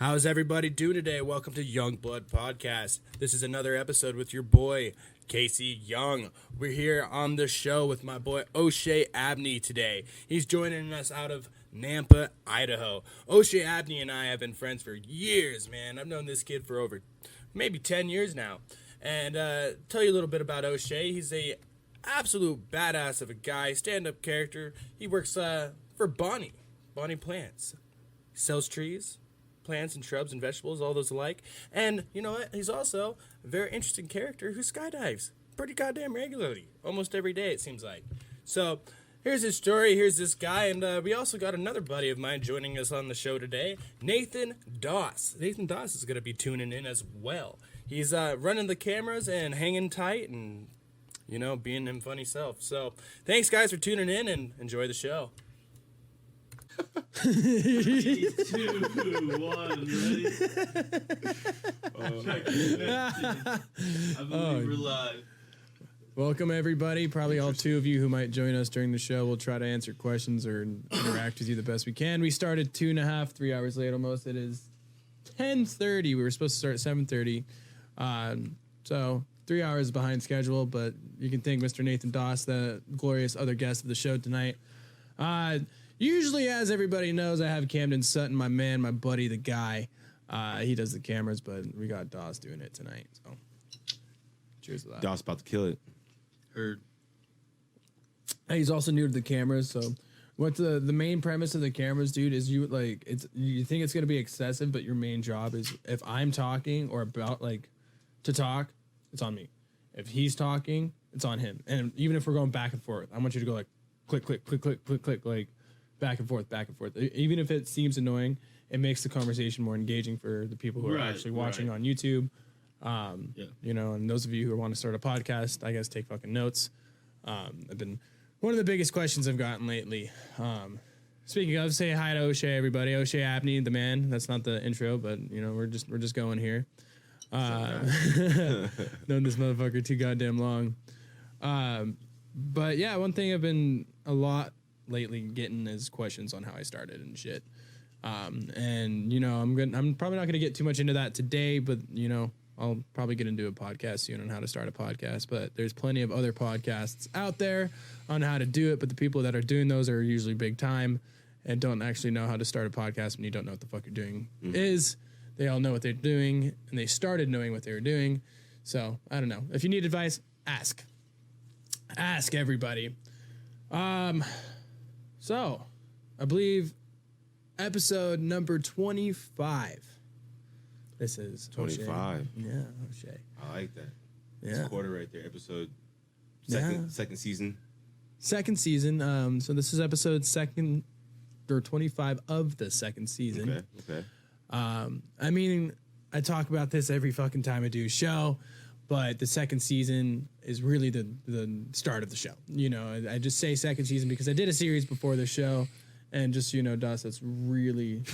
How's everybody doing today? Welcome to Young Blood Podcast. This is another episode with your boy, Casey Young. We're here on the show with my boy, Oshea Abney, today. He's joining us out of Nampa, Idaho. Oshea Abney and I have been friends for years, man. I've known this kid for over maybe 10 years now. And tell you a little bit about Oshea. He's a absolute badass of a guy, stand-up character. He works for Bonnie Plants. He sells trees, plants and shrubs and vegetables, all those alike. And you know what? He's also a very interesting character who skydives pretty goddamn regularly. Almost every day, it seems like. So here's his story. Here's this guy. And we also got another buddy of mine joining us on the show today, Nathan Doss. Nathan Doss is going to be tuning in as well. He's running the cameras and hanging tight and, you know, being him funny self. So thanks, guys, for tuning in and enjoy the show. 3, 2, 1, ready? I believe we're live. Welcome, everybody. Probably all two of you who might join us during the show. We'll try to answer questions or interact with you the best we can. We started 2.5, 3 hours late almost. It is 10:30. We were supposed to start at 7:30. So 3 hours behind schedule, but you can thank Mr. Nathan Doss, the glorious other guest of the show tonight. Usually, as everybody knows, I have Camden Sutton, my man, my buddy, the guy. He does the cameras, but we got Doss doing it tonight. So, cheers to that. Doss about to kill it. Heard. He's also new to the cameras. So, what's the main premise of the cameras, dude? Is you think it's gonna be excessive, but your main job is if I'm talking or about to talk, it's on me. If he's talking, it's on him. And even if we're going back and forth, I want you to go click, click, click, click, click, click, back and forth, back and forth. Even if it seems annoying, it makes the conversation more engaging for the people who are actually watching on YouTube. You know, and those of you who want to start a podcast, I guess take fucking notes. I've been one of the biggest questions I've gotten lately. Speaking of, say hi to Oshea, everybody. Oshea Abney, the man. That's not the intro, but you know, we're just going here. Known this motherfucker too goddamn long. But yeah, one thing I've been a lot lately getting is questions on how I started and shit. And you know, I'm probably not gonna get too much into that today, but you know, I'll probably get into a podcast soon on how to start a podcast. But there's plenty of other podcasts out there on how to do it. But the people that are doing those are usually big time and don't actually know how to start a podcast when you don't know what the fuck you're doing is. They all know what they're doing and they started knowing what they were doing. So I don't know. If you need advice, ask everybody. So, I believe episode number 25. This is 25. Oshea. Yeah, Oshea. I like that. Yeah. It's a quarter right there. Episode second season. Second season. So this is episode 25 of the second season. Okay. I mean, I talk about this every fucking time I do a show, but the second season is really the start of the show. You know, I just say second season because I did a series before the show, and just, you know, Doss, that's really,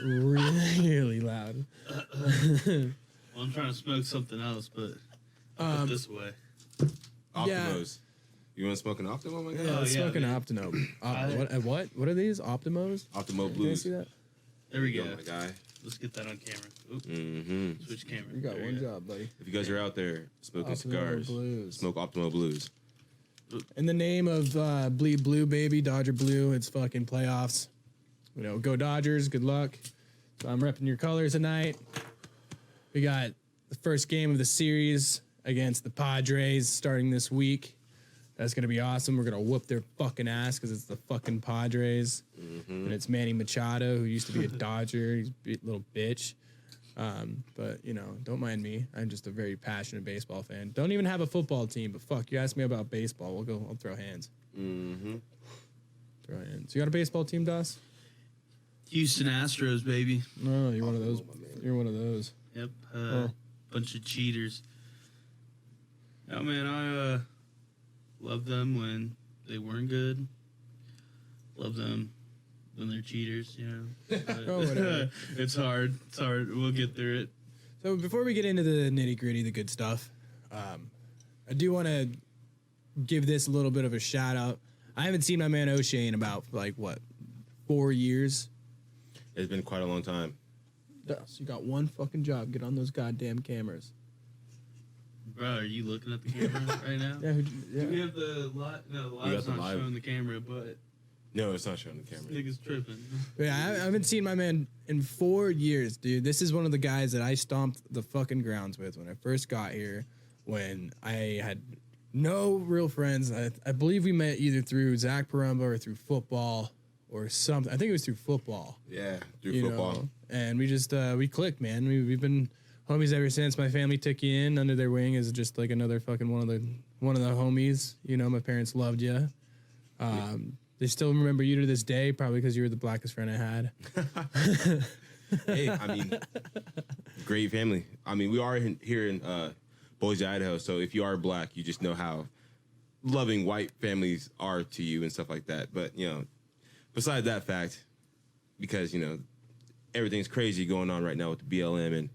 really loud. Well, I'm trying to smoke something else, but this way. Optimos. Yeah. You want to smoke an Optimo, my guy? Yeah, smoking man. Optimo. What are these? Optimos? Optimo Can I Blues. see that? There we go. My guy. Let's get that on camera. Oop. Mm-hmm. Switch camera. You got There one go. job, buddy. If you guys are out there smoking Optimo cigars, Blues. smoke Optimo Blues. In the name of Bleed Blue, baby, Dodger Blue, it's fucking playoffs. You know, go Dodgers, good luck. So I'm repping your colors tonight. We got the first game of the series against the Padres starting this week. That's going to be awesome. We're going to whoop their fucking ass because it's the fucking Padres. And it's Manny Machado, who used to be a Dodger. He's a little bitch. But, you know, don't mind me. I'm just a very passionate baseball fan. Don't even have a football team, but fuck, you ask me about baseball, I'll throw hands. Throw hands. You got a baseball team, Doss? Houston Astros, baby. No, you're one of those. You're one of those. Yep. Bunch of cheaters. Oh, man, I love them when they weren't good. Love them when they're cheaters, you know. Oh, whatever. It's hard. It's hard. We'll get through it. So before we get into the nitty gritty, the good stuff, I do want to give this a little bit of a shout out. I haven't seen my man Oshea in about 4 years. It's been quite a long time. Yeah, so you got one fucking job. Get on those goddamn cameras. Bro, are you looking at the camera right now? Yeah, Do we have the live? No, the live's the not live. showing the camera, but No, it's not showing the camera. nigga's tripping. Yeah, I haven't seen my man in 4 years, dude. This is one of the guys that I stomped the fucking grounds with when I first got here, when I had no real friends. I believe we met either through Zach Parumba or through football or something. I think it was through football. Yeah, through You football. know? And we just, we clicked, man. We've been homies ever since. My family took you in under their wing as just like another fucking one of the homies. You know, my parents loved you. They still remember you to this day, probably because you were the blackest friend I had. Hey, I mean, great family. I mean, we are here in Boise, Idaho. So if you are black, you just know how loving white families are to you and stuff like that. But, you know, besides that fact, because, you know, everything's crazy going on right now with the BLM and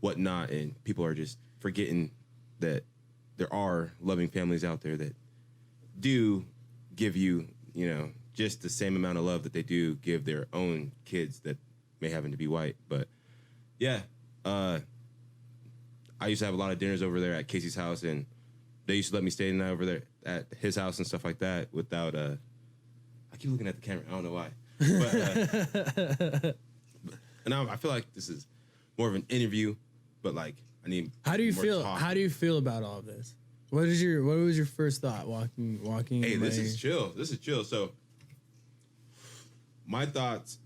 whatnot, and people are just forgetting that there are loving families out there that do give you, you know, just the same amount of love that they do give their own kids that may happen to be white. But yeah, I used to have a lot of dinners over there at Casey's house, and they used to let me stay the night over there at his house and stuff like that without I keep looking at the camera, I don't know why. But and I feel like this is more of an interview, but like I need How do you more feel? talk. How do you feel about all of this? What was your first thought walking? Hey, in this my- is chill. This is chill. So, my thoughts.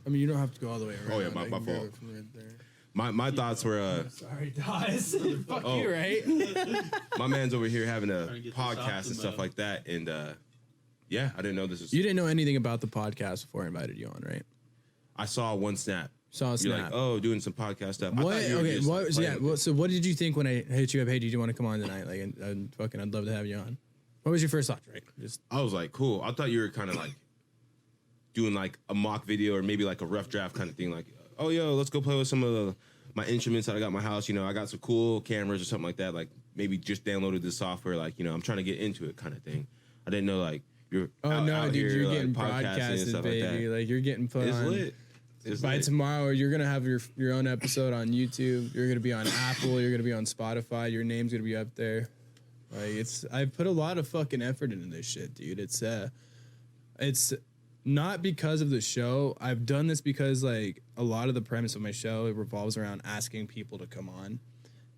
I mean, you don't have to go all the way around. Oh, yeah, my I can grab fault. it from right there. My thoughts were Sorry, guys. Fuck Oh. you, right? my man's over here having a Trying to get this podcast off the and stuff mouth. like that, and yeah, I didn't know this was. You didn't know anything about the podcast before I invited you on, right? I saw one snap. Saw a You're snap. like, oh, doing some podcast stuff. I What? thought you were Okay. just What? playing Yeah. with Well, it. so, what did you think when I hit you up? Hey, did you want to come on tonight? Like, I'd love to have you on. What was your first thought? Right. Just I was like, cool. I thought you were kind of like doing like a mock video or maybe like a rough draft kind of thing. Like, oh, yo, let's go play with some of my instruments that I got in my house. You know, I got some cool cameras or something like that. Like maybe just downloaded the software. Like, you know, I'm trying to get into it kind of thing. I didn't know like you're out dude, here, you're like, getting podcasting and broadcasted, stuff baby. like that. Like you're getting put It's on. lit. It's By lit. tomorrow, you're gonna have your own episode on YouTube. You're gonna be on Apple. You're gonna be on Spotify. Your name's gonna be up there. Like I put a lot of fucking effort into this shit, dude. It's not because of the show. I've done this because like a lot of the premise of my show it revolves around asking people to come on,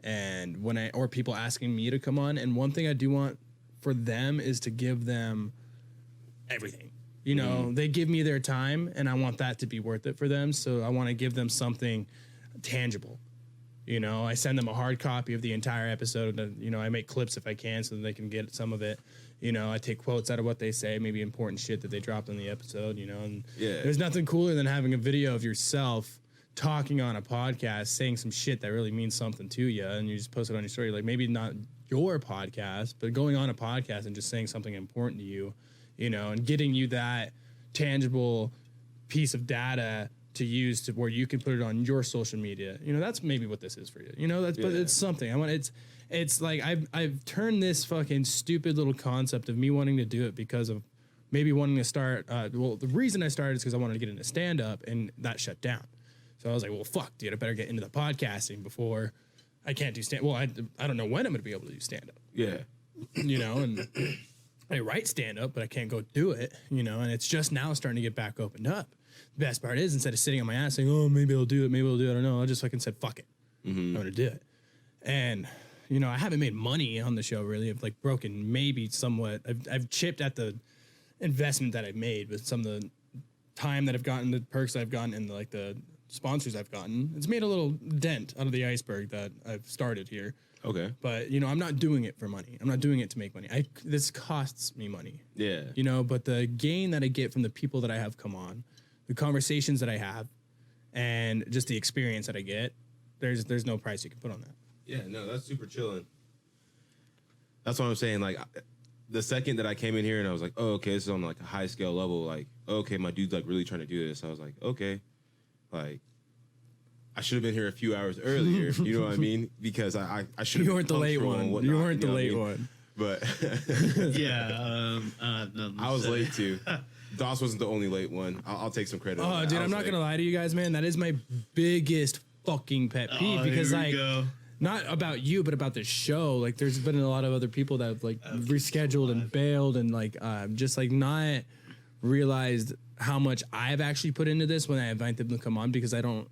and or people asking me to come on. And one thing I do want for them is to give them everything. You know, they give me their time, and I want that to be worth it for them. So I want to give them something tangible. You know, I send them a hard copy of the entire episode. And, you know, I make clips if I can so that they can get some of it. You know, I take quotes out of what they say, maybe important shit that they dropped in the episode, you know. And Yeah. there's nothing cooler than having a video of yourself talking on a podcast, saying some shit that really means something to you, and you just post it on your story. Like, maybe not your podcast, but going on a podcast and just saying something important to you, you know, and getting you that tangible piece of data to use to where you can put it on your social media. You know, that's maybe what this is for you. You know, but Yeah. it's something. It's like I've turned this fucking stupid little concept of me wanting to do it because of maybe wanting to start. Well, the reason I started is because I wanted to get into stand up, and that shut down. So I was like, well, fuck, dude, I better get into the podcasting before I can't do stand. Well, I don't know when I'm gonna be able to do stand up. Yeah. You know, and I write stand up, but I can't go do it, you know, and it's just now starting to get back opened up. The best part is instead of sitting on my ass saying, oh, maybe I'll do it, I don't know, I just fucking said, fuck it. I'm going to do it. And, you know, I haven't made money on the show really. I've like broken maybe somewhat. I've chipped at the investment that I've made with some of the time that I've gotten, the perks I've gotten, and like the sponsors I've gotten. It's made a little dent out of the iceberg that I've started here. Okay. But, you know, I'm not doing it for money. I'm not doing it to make money. This costs me money. Yeah. You know, but the gain that I get from the people that I have come on, the conversations that I have, and just the experience that I get, there's no price you can put on that. Yeah, no, that's super chilling. That's what I'm saying. Like, the second that I came in here and I was like, oh, okay, this is on like a high scale level. Like, okay, my dude's like really trying to do this. I was like, okay, like, I should have been here a few hours earlier. You know what I mean? Because I should have. You weren't the late one. You weren't the late one. But Yeah, I was late too. Doss wasn't the only late one. I'll take some credit. Oh, dude, I'm not gonna lie to you guys, man. That is my biggest fucking pet peeve because here we like. go. Not about you, but about the show. Like, there's been a lot of other people that have like rescheduled and bailed, and like just like not realized how much I've actually put into this when I invite them to come on because I don't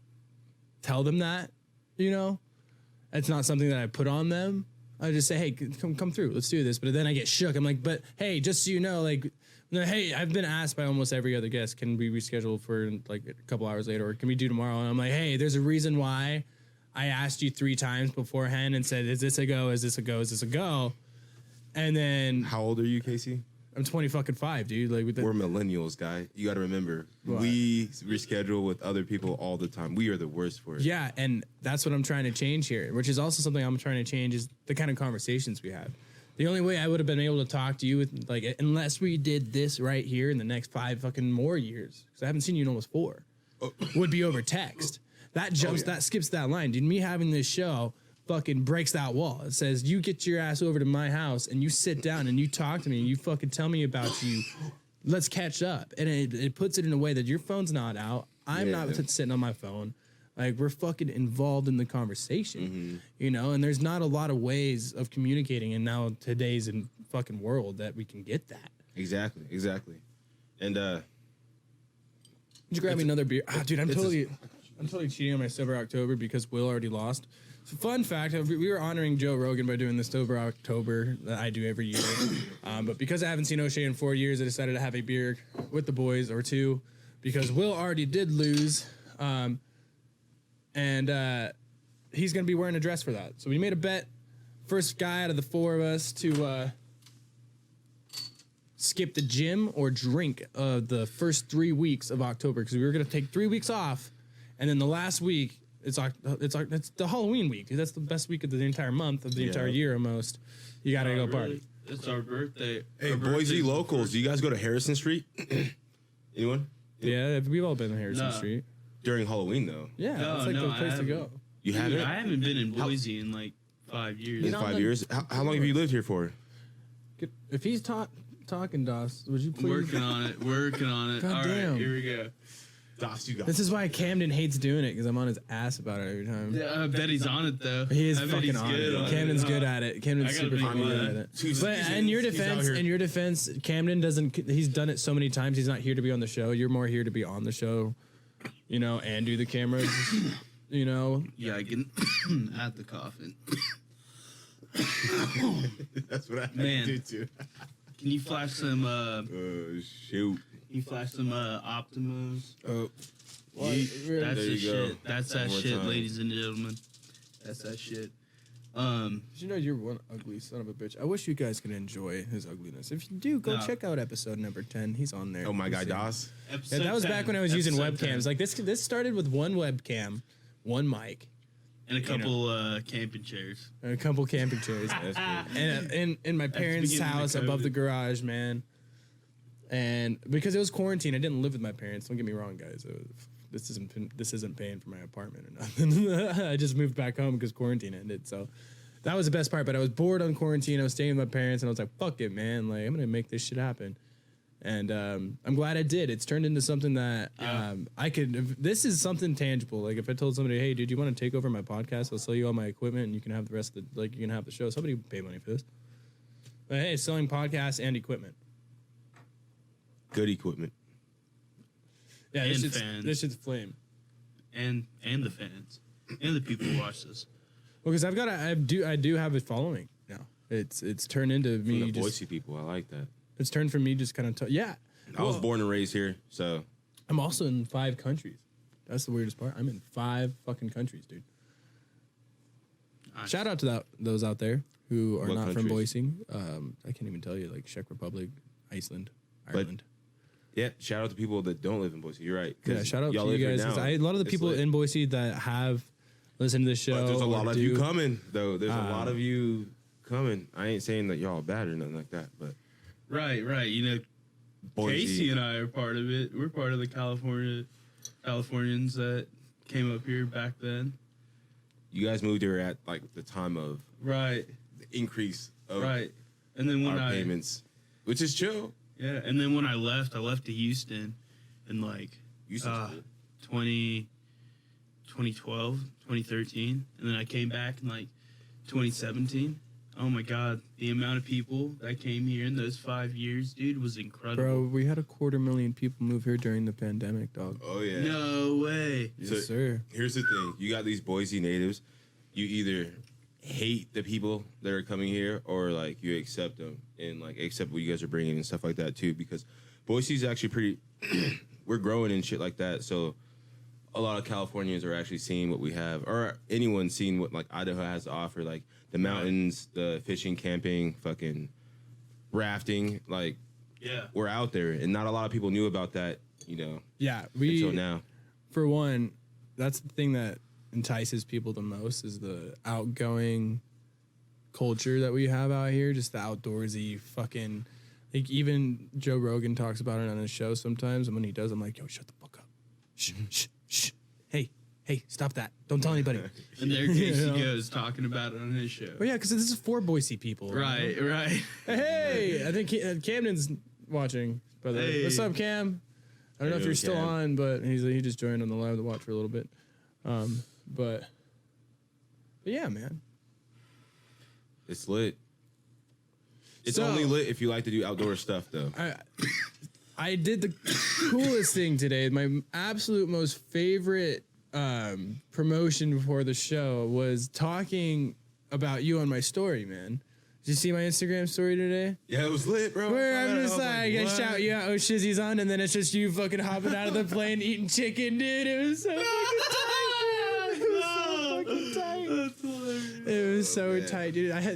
tell them that. You know, it's not something that I put on them. I just say, hey, come through, let's do this. But then I get shook. I'm like, but hey, just so you know, like, hey, I've been asked by almost every other guest, can we reschedule for like a couple hours later, or can we do tomorrow? And I'm like, hey, there's a reason why. I asked you 3 times beforehand and said, is this a go? Is this a go? Is this a go? And then How old are you, Casey? I'm 25, dude. Like We're millennials, guy. You got to remember, we reschedule with other people all the time. We are the worst for it. yeah, and that's what I'm trying to change here, which is also something I'm trying to change is the kind of conversations we have. The only way I would have been able to talk to you with like unless we did this right here in the next 5 fucking more years, because I haven't seen you in almost 4, would be over text. That jumps, that skips that line, dude. Me having this show fucking breaks that wall. It says, you get your ass over to my house and you sit down and you talk to me and you fucking tell me about you. Let's catch up. And it puts it in a way that your phone's not out. I'm not sitting on my phone. Like, we're fucking involved in the conversation, you know? And there's not a lot of ways of communicating in now today's fucking world that we can get that. Exactly. And, Would you grab me another beer? Ah, dude, I'm totally cheating on my Sober October because Will already lost. So fun fact, we were honoring Joe Rogan by doing the Sober October that I do every year. But because I haven't seen Oshea in 4 years, I decided to have a beer with the boys, or 2, because Will already did lose. And he's going to be wearing a dress for that. So we made a bet. First guy out of the 4 of us to skip the gym or drink the first 3 weeks of October, because we were going to take 3 weeks off. And then the last week, it's the Halloween week. That's the best week of the entire month, of the entire year almost. You got to go party. It's our birthday. hey, Our Boise birthday's locals, do you guys go to Harrison Street? Anyone? Yeah, we've all been to Harrison No. Street. During Halloween, though. Yeah, No, that's like no, the place I to go. haven't. You Dude, haven't? I haven't been in Boise in like 5 years. In 5 years? How long have you lived here for? If he's talking, Doss, would you please? Working on it. God All damn. right, here we go. Doss, you got This is why Camden hates doing it, because I'm on his ass about it every time. Yeah, I bet he's on it though. He is I bet fucking he's on good it. Camden's good at it. Camden's I gotta super be fucking good glad. at it. Two But seasons, in your he's out here. defense, Camden doesn't. He's done it so many times. He's not here to be on the show. You're more here to be on the show, you know, and do the cameras, you know. Yeah, I can at the coffin. That's what I Man. do too. Can you flash some? Shoot. Can you flash some Optimus? Yeet. That's There the you go. shit. That's One that more shit, time. ladies and gentlemen. That's that shit. Did you know you're one ugly son of a bitch? I wish you guys could enjoy his ugliness. If you do, go No. check out episode number 10. He's on there. Oh, my You'll guy, see. Doss. Yeah, that was back when I was using Episode webcams. 10. Like this started with one webcam, one mic, and a couple camping chairs. and a couple camping chairs, That's cool. and in my parents' beginning of house above COVID. the garage, man. And because it was quarantine, I didn't live with my parents. Don't get me wrong, guys. This isn't paying for my apartment or nothing. I just moved back home because quarantine ended. So that was the best part. But I was bored on quarantine. I was staying with my parents, and I was like, "Fuck it, man! Like I'm gonna make this shit happen." And I'm glad I did. It's turned into something that I could. This is something tangible. Like if I told somebody, "Hey, dude, you want to take over my podcast? I'll sell you all my equipment, and you can have the rest of the you can have the show." Somebody would pay money for this. But hey, selling podcasts and equipment. Good equipment. Yeah, And this shit's, fans. this shit's flame. And the fans. And the people who watch this. Well, because I do have a following now. It's turned into From me the just. Boise people. I like that. It's turned from me just kind of yeah. I was born and raised here, so I'm also in 5 countries. That's the weirdest part. I'm in 5 fucking countries, dude. Nice. Shout out to those out there who are What not from countries? Boise. I can't even tell you, like Czech Republic, Iceland, But- Ireland. yeah. Shout out to people that don't live in Boise. You're right. 'cause Yeah, shout out y'all to live you here guys. 'Cause now. a lot of the It's people lit. in Boise that have listened to this show. But there's a lot or of you do- coming, though. There's a lot of you coming. I ain't saying that y'all bad or nothing like that, but Right. You know, Boise. Casey and I are part of it. We're part of the Californians that came up here back then. You guys moved here at like the time of Right. the increase of Right. And then when our I payments, which is chill. Yeah, and then when I left to Houston in like Houston's cool. 2012, 2013, and then I came back in like 2017. Oh my God, the amount of people that came here in those 5 years, dude, was incredible. Bro, we had 250,000 people move here during the pandemic, dog. Oh yeah. No way. Yes, sir. Here's the thing: you got these Boise natives. You either hate the people that are coming here, or like you accept them and like accept what you guys are bringing and stuff like that too. Because Boise's actually pretty. We're growing and shit like that, so a lot of Californians are actually seeing what we have, or anyone seeing what like Idaho has to offer, like the mountains, the fishing, camping, fucking rafting. Like, Yeah. we're out there, and not a lot of people knew about that, you know, Yeah, until now. for one, that's the thing that entices people the most is the outgoing culture that we have out here, just the outdoorsy fucking, like even Joe Rogan talks about it on his show sometimes, and when he does, I'm like, yo, shut the fuck up. Shh, shh, shh. Hey, stop that. Don't tell anybody. And there Casey You know? goes talking about it on his show. Well, yeah, because this is for Boise people. you know? Right. Hey, I think Camden's watching, by the way. Hey. What's up, Cam? I don't know if you're still Cam. on, but he just joined on the live to watch for a little bit. But yeah, man. It's lit. It's So- only lit if you like to do outdoor stuff, though. I did the coolest thing today. My absolute most favorite promotion before the show was talking about you on my story, man. Did you see my Instagram story today? Yeah, it was lit, bro. Where I'm just I was like, I what? shout you out, oh shizzy's on, and then it's just you fucking hopping out of the plane eating chicken, dude. It was so fucking tight. That's hilarious. It was so man. tight,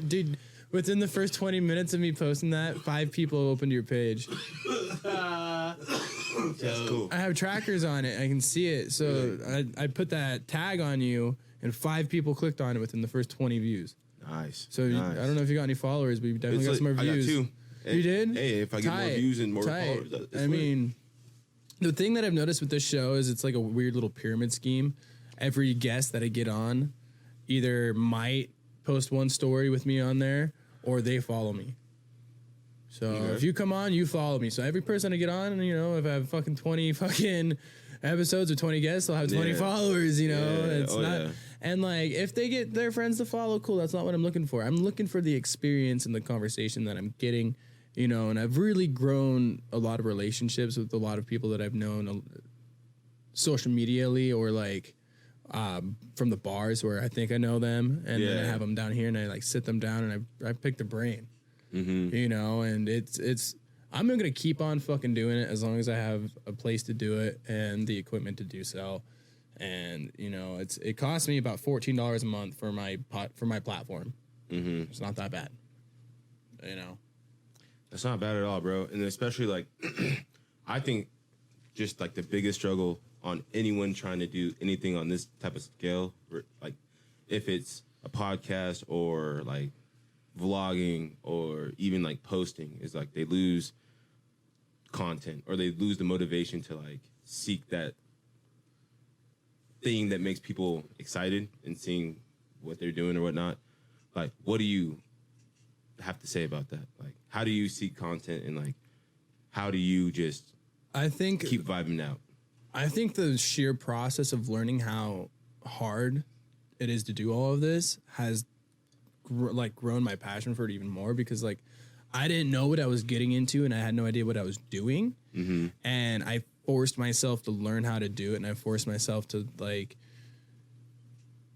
dude. Within the first 20 minutes of me posting that, 5 people opened your page. That's cool. I have trackers on it. I can see it. So I put that tag on you, and 5 people clicked on it within the first 20 views. Nice. So nice. I don't know if you got any followers, but you definitely got some more I got views. 2. You did? Hey, if I get more Tight. views and more Tight. followers, it's I lit. mean, the thing that I've noticed with this show is it's like a weird little pyramid scheme. Every guest that I get on either might post one story with me on there, or they follow me. So if you come on, you follow me. So every person I get on, you know, if I have fucking 20 fucking episodes or 20 guests, I'll have 20 Yeah. followers, you know. Yeah. It's Oh, not yeah. and like if they get their friends to follow, cool, that's not what I'm looking for. I'm looking for the experience and the conversation that I'm getting, you know, and I've really grown a lot of relationships with a lot of people that I've known social medially or like from the bars where I think I know them, and then I Yeah. have them down here and I like sit them down and I pick their brain, you know, and it's I'm gonna keep on fucking doing it as long as I have a place to do it and the equipment to do so, and you know it costs me about $14 a month for my platform. It's not that bad, you know. That's not bad at all, bro. And especially like, I think just like the biggest struggle on anyone trying to do anything on this type of scale, like if it's a podcast or like vlogging or even like posting, is like they lose content or they lose the motivation to like seek that thing that makes people excited and seeing what they're doing or whatnot. Like, what do you have to say about that? Like, how do you seek content and like, how do you just I think keep vibing out? I think the sheer process of learning how hard it is to do all of this has grown my passion for it even more, because like I didn't know what I was getting into and I had no idea what I was doing, and I forced myself to learn how to do it, and I forced myself to like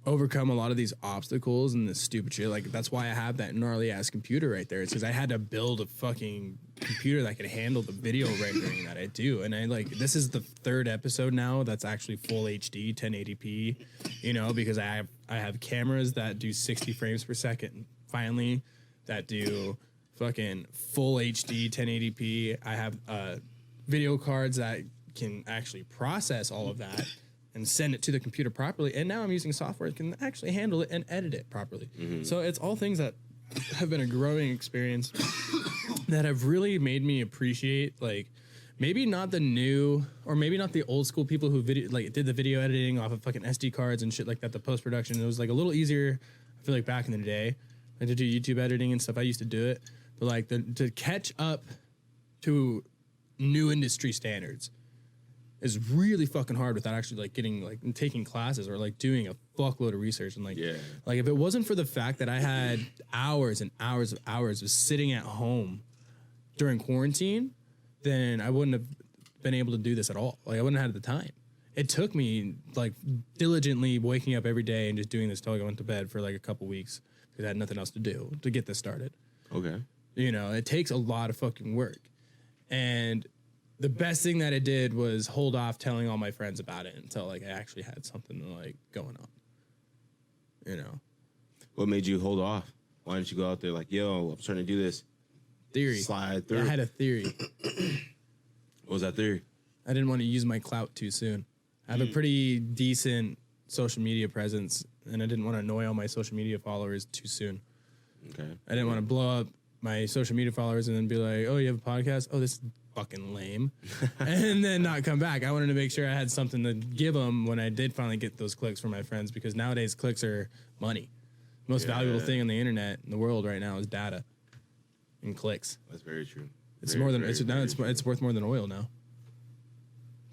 overcome a lot of these obstacles and this stupid shit. Like that's why I have that gnarly ass computer right there. It's because I had to build a fucking computer that could handle the video rendering that I do. And I like, this is the 3rd episode now that's actually full HD 1080p, you know, because I have cameras that do 60 frames per second finally, that do fucking full HD 1080p. I have video cards that can actually process all of that and send it to the computer properly. And now I'm using software that can actually handle it and edit it properly. So it's all things that have been a growing experience that have really made me appreciate, like, maybe not the new, or maybe not the old school people who did the video editing off of fucking SD cards and shit like that, the post-production. It was like a little easier, I feel like, back in the day, like to do YouTube editing and stuff. I used to do it. But like to catch up to new industry standards is really fucking hard without actually like getting like taking classes or like doing a fuckload of research and like like if it wasn't for the fact that I had hours and hours of sitting at home during quarantine, then I wouldn't have been able to do this at all. Like I wouldn't have had the time. It took me like diligently waking up every day and just doing this till I went to bed for like a couple weeks because I had nothing else to do to get this started. Okay. You know, it takes a lot of fucking work. And the best thing that it did was hold off telling all my friends about it until like I actually had something like going on. You know. What made you hold off? Why didn't you go out there like, yo, I'm starting to do this? Theory. Slide through. I had a theory. What was that theory? I didn't want to use my clout too soon. I have a pretty decent social media presence, and I didn't want to annoy all my social media followers too soon. Okay. I didn't want to blow up my social media followers and then be like, oh, you have a podcast? Oh, this is fucking lame. And then not come back. I wanted to make sure I had something to give them when I did finally get those clicks from my friends, because nowadays clicks are money. The most valuable thing on the internet in the world right now is data and clicks. That's very true. It's it's worth more than oil now.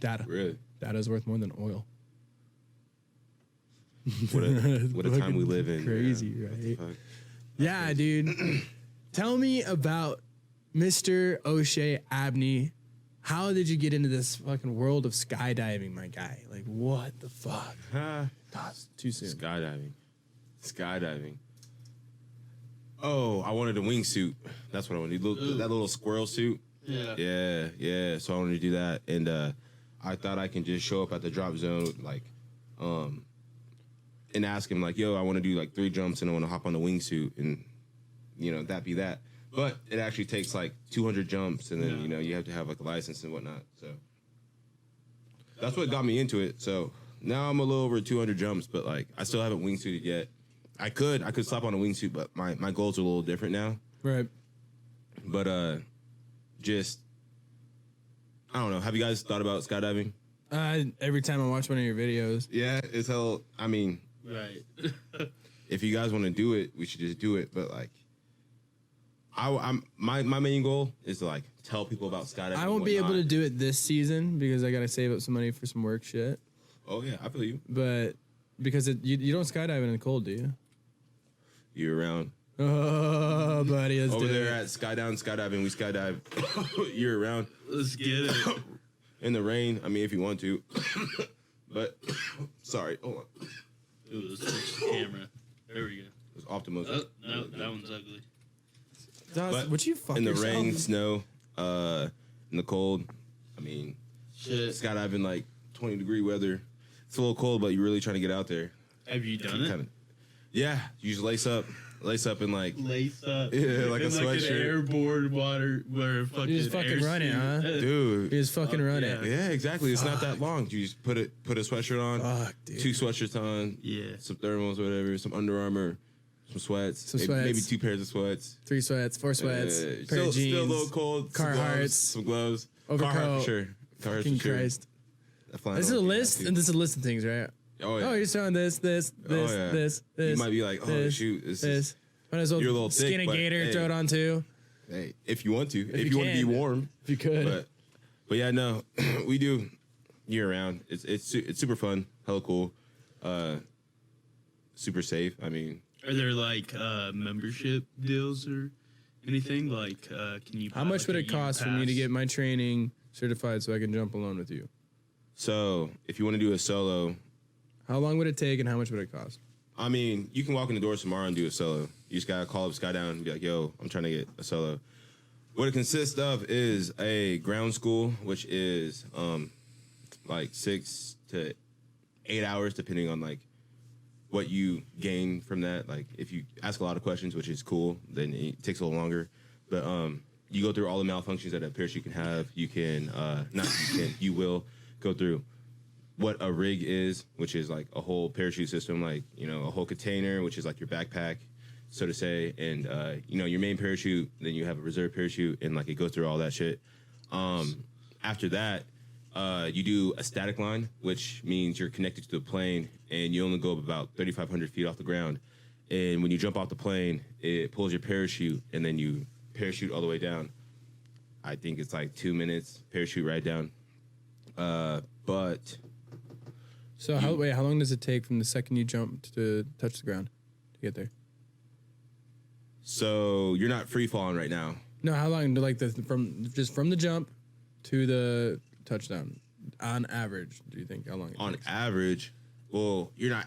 Data. Really? Data is worth more than oil. What a time we live in. Crazy, right? Yeah, dude. Tell me about Mr. Oshea Abney. How did you get into this fucking world of skydiving, my guy? Like, what the fuck? God, it's too soon. Skydiving. Oh, I wanted a wingsuit. That's what I wanted. That little squirrel suit. Yeah. So I wanted to do that, and I thought I can just show up at the drop zone, like, and ask him like, "Yo, I want to do like 3 jumps, and I want to hop on the wingsuit, and that be that." But it actually takes like 200 jumps, and then you have to have like a license and whatnot. So that's what got me into it. So now I'm a little over 200 jumps, but like I still haven't wingsuited yet. I could slap on a wingsuit, but my goals are a little different now. Right. But just I don't know. Have you guys thought about skydiving? Every time I watch one of your videos. Yeah, it's hell. I mean, Right. if you guys want to do it, we should just do it. But like, my main goal is to like tell people about skydiving. I won't be able to do it this season because I gotta save up some money for some work shit. Oh yeah, I feel you. But because you don't skydive in the cold, do you? Year round. Oh, buddy, let's Over do there it. at Down Skydiving, we skydive year round. Let's get it. In the rain, I mean, if you want to. But sorry, hold on. Ooh, let's switch the camera. There we go. It's Optimus. Oh, no, that one's ugly. Dawes, would you fuck in the yourself? rain, snow, in the cold, I mean, Shit. skydiving like 20-degree weather. It's a little cold, but you're really trying to get out there. Have you done it? Yeah, you just lace up and like Lace up. Yeah, like a An sweatshirt. airboard water where fucking You just fucking run it, huh? dude. You just fucking run yeah. it. Yeah, exactly. It's not that long. You just put a sweatshirt on, Fuck, dude. 2 sweatshirts on, Yeah. some thermals, whatever, some Under Armour, some sweats, maybe 2 pairs of sweats, 3 sweats, 4 sweats, pair still, of jeans. still a little cold. Some gloves, Carhartts, some gloves, overcoat. Carhartt for sure. Carhartt Fucking for sure. Christ. A flannel This is a if you list, have to. and this is a list of things, right? Oh yeah. Oh, you're showing this, yeah. this. You might be like, oh this, shoot, this this. is. Might as well You're a little thick, skin a but gator, hey. throw it on too. Hey, if you want to, if you you want to be can. warm, If you could. but yeah, no, we do year round. It's super fun, hella cool, super safe. I mean, Are there like membership deals or anything? Like, can you? How buy, much like, would a it cost for year me to pass? get my training certified so I can jump alone with you? so if you want to do a solo, How long would it take and how much would it cost? I mean, you can walk in the doors tomorrow and do a solo. You just gotta call up Skydown and be like, yo, I'm trying to get a solo. What it consists of is a ground school, which is like 6 to 8 hours, depending on like what you gain from that. Like if you ask a lot of questions, which is cool, then it takes a little longer. But you go through all the malfunctions that a parachute can have. You can you will go through what a rig is, which is like a whole parachute system, like, a whole container, which is like your backpack, so to say, and, your main parachute, then you have a reserve parachute, and like it goes through all that shit. After that, you do a static line, which means you're connected to the plane, and you only go up about 3,500 feet off the ground. And when you jump off the plane, it pulls your parachute, and then you parachute all the way down. I think it's like 2 minutes, parachute right down. But So how long does it take from the second you jump to touch the ground to get there? so you're not free falling right now. No, how long do from the jump to the touchdown on average? Do you think how long it On takes? average, well, you're not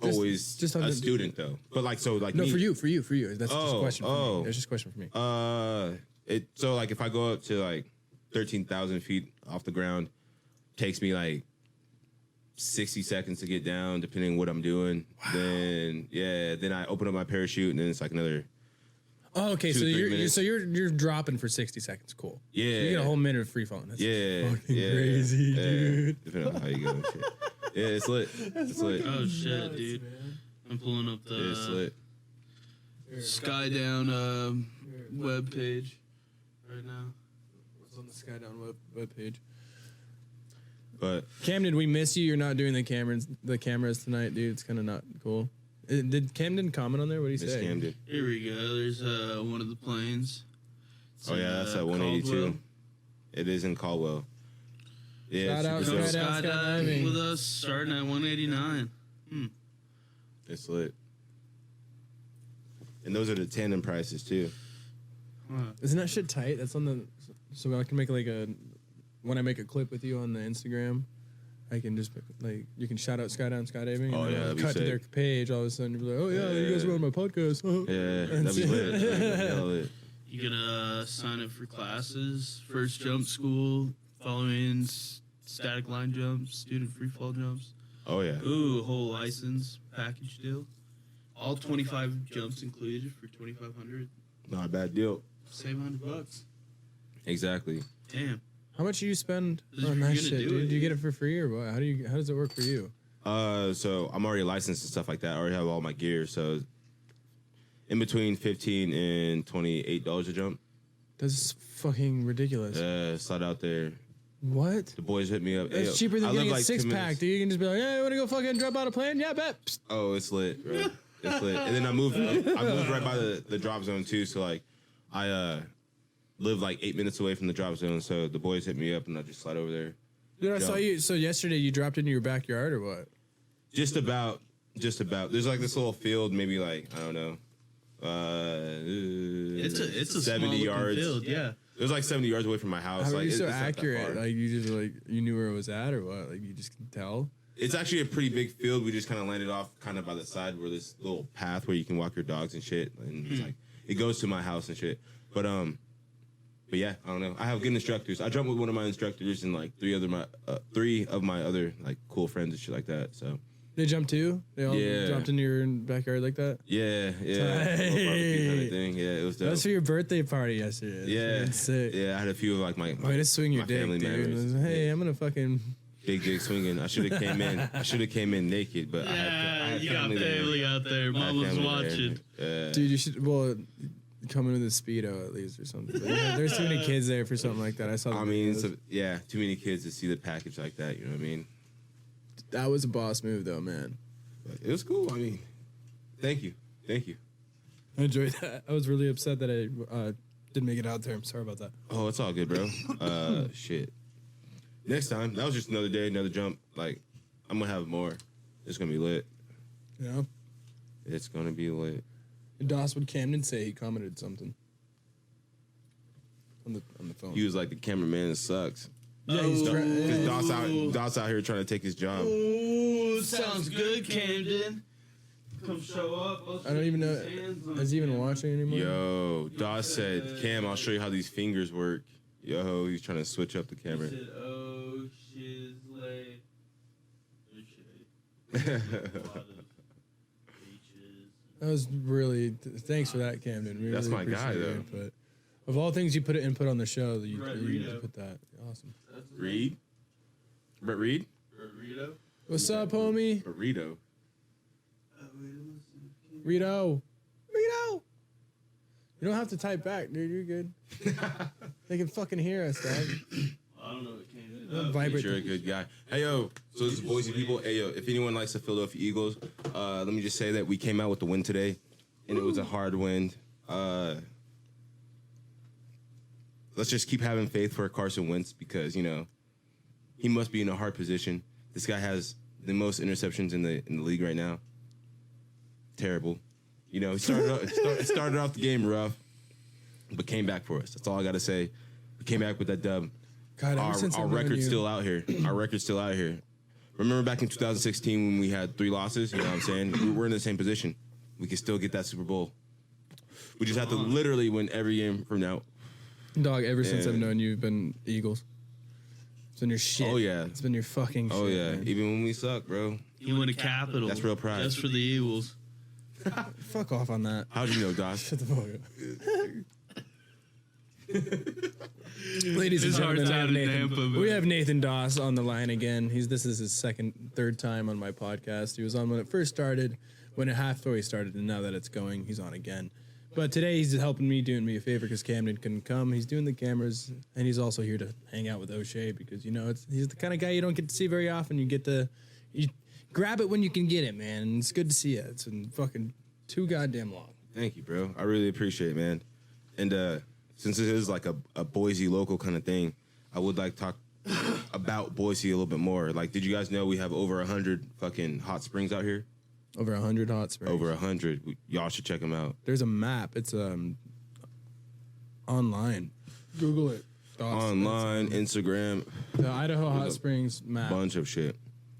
always just on a the- student though. But like No, me, for you. That's just a question. For oh. me. That's just a question for me. So like if I go up to like 13,000 feet off the ground, takes me like 60 seconds to get down, depending on what I'm doing. Wow. Then I open up my parachute, and then it's like another. Oh, okay. 2 So or 3 you're minutes. you're dropping for 60 seconds. Cool. Yeah. So you get a whole minute of free falling. That's fucking crazy, dude. Depending on how you go. And shit. Yeah, it's lit. It's lit. Oh shit, dude! I'm pulling up It's lit. the Skydown web page right now. It's on the Skydown web page. But Camden, we miss you. You're not doing the cameras tonight, dude. It's kind of not cool. Did Camden comment on there? What did he Miss say? Camden. Here we go. There's one of the planes. It's Oh in, yeah, that's at 182. Caldwell. It is in Caldwell. Yeah, Shout out, super Come Skydown. dope. skydiving with us, starting at 189. It's lit. And those are the tandem prices too. Isn't that shit tight? That's on the. So I can make like a. When I make a clip with you on the Instagram, I can just like you can shout out Skydown Skydiving. Oh, and yeah, then that'd be cut to sick. their page. All of a sudden you're like, oh yeah, you guys Yeah. were on my podcast. Huh? Yeah, that'd be lit. Hella lit. You gotta sign up for classes, first jump school, following static line jumps, student free fall jumps. Oh yeah. Ooh, whole license package deal. All 25 jumps included for 2,500. Not a bad deal. Save $100. Exactly. Damn. How much do you spend If on you're that gonna shit, do dude? it, Do you get it for free or what? How does it work for you? So I'm already licensed and stuff like that. I already have all my gear. So in between $15 and $28 a jump. That's fucking ridiculous. Slide out there. What? The boys hit me up. That's Hey, cheaper I than live getting a like 10 six pack, minutes- dude. You can just be like, hey, want to go fucking jump out a plane? Yeah, bet. Psst. Oh, it's lit, bro. It's lit. And then I moved right by the drop zone too. So like I live like 8 minutes away from the drop zone. So the boys hit me up and I just slide over there. Dude, I Jump. saw you. So yesterday you dropped into your backyard or what? Just about. There's like this little field, maybe like I don't know. It's a 70 small yards. field, yeah. It was like 70 yards away from my house. How are like, you so it's not that accurate? far. Like you just like you knew where it was at or what? Like you just can tell. It's actually a pretty big field. We just kind of landed off kind of by the side where this little path where you can walk your dogs and shit. And it's like it goes to my house and shit. But yeah, I don't know. I have good instructors. I jump with one of my instructors and like three of my other like cool friends and shit like that. So They jumped too. They all Yeah. jumped into your backyard like that. yeah, Tight. little barbecue kind of thing. Yeah, it was dope. That was for your birthday party yesterday. That's Yeah, fucking sick. yeah. I had a few of like my Way to swing your my dick, family dude. members. Hey, I'm gonna fucking. Big dick swinging. I should have came in naked, but I had You got family out there. I had Mama's family watching. there. Dude, you should come in with a speedo at least or something. But, yeah, there's too many kids there for something like that. I saw. The I mean, videos. yeah, too many kids to see the package like that. You know what I mean? That was a boss move, though, man. But it was cool. I mean, thank you. I enjoyed that. I was really upset that I didn't make it out there. I'm sorry about that. Oh, it's all good, bro. Shit. Next time, that was just another day, another jump. Like, I'm gonna have more. It's gonna be lit. Yeah. It's gonna be lit. Doss would Camden say he commented something on the phone. He was like, the cameraman sucks. yeah, he's Because Doss out here trying to take his job. Ooh, sounds good, Camden. Come show up. I don't even know. Is he even watching anymore? Yo, Doss said, Cam, I'll show you how these fingers work. Yo, he's trying to switch up the camera. He said, oh, shizzlay. That That was really. Thanks for that, Camden. We That's really my guy, appreciate your though. input. Of all things you put input on the show, you Brett need to Rito. put that. Awesome. Reed? Brett Reed? Burrito? What's up, homie? Burrito. Rito. Rito. You don't have to type back, dude. You're good. They can fucking hear us, dog. I don't know what Camden Don't vibrate. You're a good guy. Hey, yo. So this is Boise people. Hey, yo. If anyone likes the Philadelphia Eagles, let me just say that we came out with the win today, and it was a hard win. let's just keep having faith for Carson Wentz because, you know, he must be in a hard position. This guy has the most interceptions in the league right now. Terrible. You know, he started off the game rough, but came back for us. That's all I got to say. We came back with that dub. God, ever since Our record's still out here. Our record's still out here. Remember back in 2016 when we had 3 losses? You know what I'm saying? We're in the same position. We can still get that Super Bowl. We just have to literally win every game from now. Dog, ever since I've known you, you've been Eagles. It's been your shit. Oh, yeah. It's been your fucking shit. Oh, yeah. Man. Even when we suck, bro. He won a Capitol. That's real pride. Just for the Eagles. Fuck off on that. How'd you know, Dosh? Shut the fuck up. Ladies and gentlemen, we have Nathan Doss on the line again. This is his third time on my podcast. He was on when it first started, when it halfway started, and now that it's going, he's on again. But today he's helping me, doing me a favor because Camden couldn't come. He's doing the cameras, and he's also here to hang out with O'Shea because, you know, he's the kind of guy you don't get to see very often. You grab it when you can get it, man. And it's good to see you. It's been fucking too goddamn long. Thank you, bro. I really appreciate it, man. And since it is like a Boise local kind of thing, I would like to talk about Boise a little bit more. Like, did you guys know we have over 100 fucking hot springs out here? Over 100 hot springs. Over 100. Y'all should check them out. There's a map. It's online. Google it. Online, Instagram. The Idaho Hot Springs map. Bunch of shit.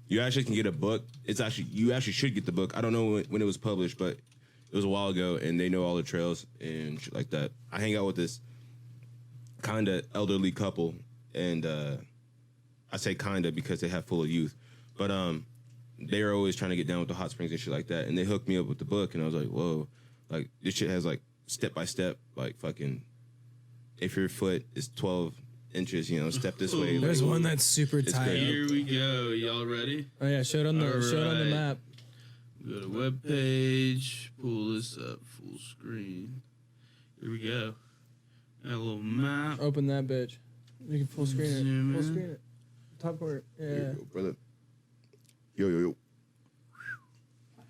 You actually can get a book. You actually should get the book. I don't know when it was published, but it was a while ago, and they know all the trails and shit like that. I hang out with this kind of elderly couple, and I say kind of because they have full of youth, but they're always trying to get down with the hot springs and shit like that, and they hooked me up with the book, and I was like, whoa, like, this shit has, like, step-by-step, like, fucking, if your foot is 12 inches, you know, step this way. There's like, one that's super tight. great. Here we go. Y'all ready? Oh yeah, show it on the map. Go to web page. Pull this up full screen. Here we go. Got a little map. Open that bitch. You can full screen Zoom it. Full in. screen it. Top corner. Yeah. Here you go, brother. Yo.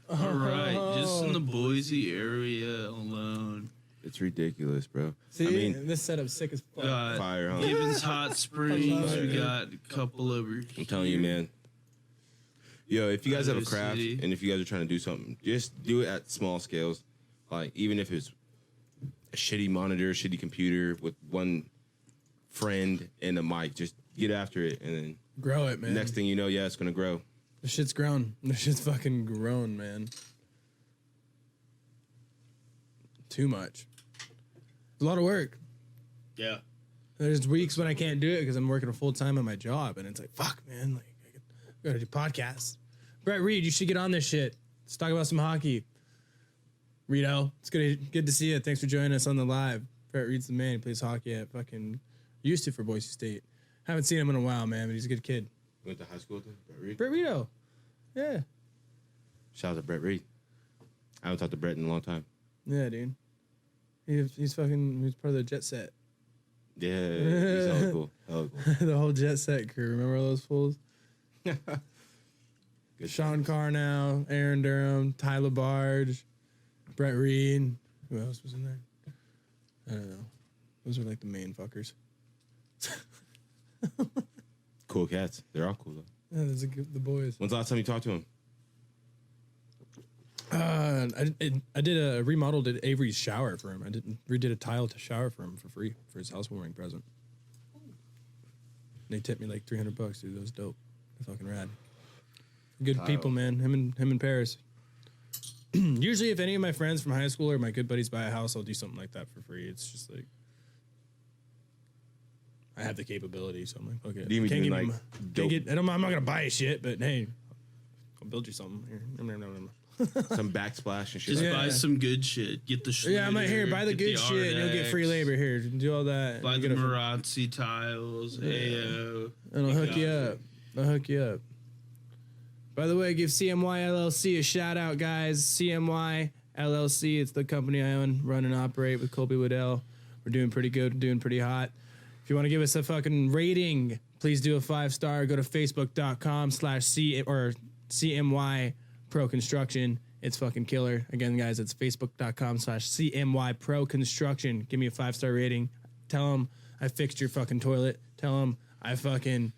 All right, just in the Boise area alone. It's ridiculous, bro. See, I mean, this setup's sick as fuck. Got fire, huh? Gibbons Hot Springs. We got a couple over here. I'm telling you, man. Yo, if you guys have a Idaho craft City. and if you guys are trying to do something, just do it at small scales. Like, even if it's a shitty monitor, shitty computer with one friend and a mic, just get after it. And then Grow it, man. next thing you know, yeah, it's going to grow. The shit's grown. The shit's fucking grown, man. Too much. It's a lot of work. Yeah. There's weeks when I can't do it because I'm working full time on my job, and it's like, fuck, man. Like, I gotta do podcasts. Brett Reed, you should get on this shit. Let's talk about some hockey. Rito, it's good to see you. Thanks for joining us on the live. Brett Reed's the man. He plays hockey at fucking used to for Boise State. Haven't seen him in a while, man, but he's a good kid. Went to high school with him, Brett Reed. Brett Rito. Yeah. Shout out to Brett Reed. I haven't talked to Brett in a long time. Yeah, dude. He's part of the Jet Set. Yeah, he's hella cool. Hella cool. The whole Jet Set crew. Remember all those fools? Good Sean Carnow, Aaron Durham, Tyler Barge, Brett Reed. Who else was in there? I don't know. Those are like the main fuckers. Cool cats. They're all cool, though. Yeah, those are the boys. When's the last time you talked to him? I did a remodeled Avery's shower for him. I redid a tile to shower for him for free for his housewarming present. They tipped me like $300, dude. That was dope. They're fucking rad. Good people, man. Him and Paris. Usually, if any of my friends from high school or my good buddies buy a house, I'll do something like that for free. It's just like I have the capability, so I'm like, okay. Do you mean doing, like, dope? I'm not gonna buy shit, but hey, I'll build you something here. Some backsplash and shit. Just like buy Yeah. some good shit. Get the shit. Yeah, I'm like, here, buy the good shit, and you'll get free labor. Here, do all that. Buy and the get a- Marazzi tiles. AO. And I'll hook you up. I'll hook you up. By the way, give CMY LLC a shout out, guys. CMY LLC, it's the company I own, run and operate with Colby Waddell. We're doing pretty good, we're doing pretty hot. If you want to give us a fucking rating, please do a 5-star. Go to facebook.com/C or CMY Pro Construction. It's fucking killer. Again, guys, it's facebook.com/CMY Pro Construction. Give me a 5-star rating. Tell them I fixed your fucking toilet. Tell them I fucking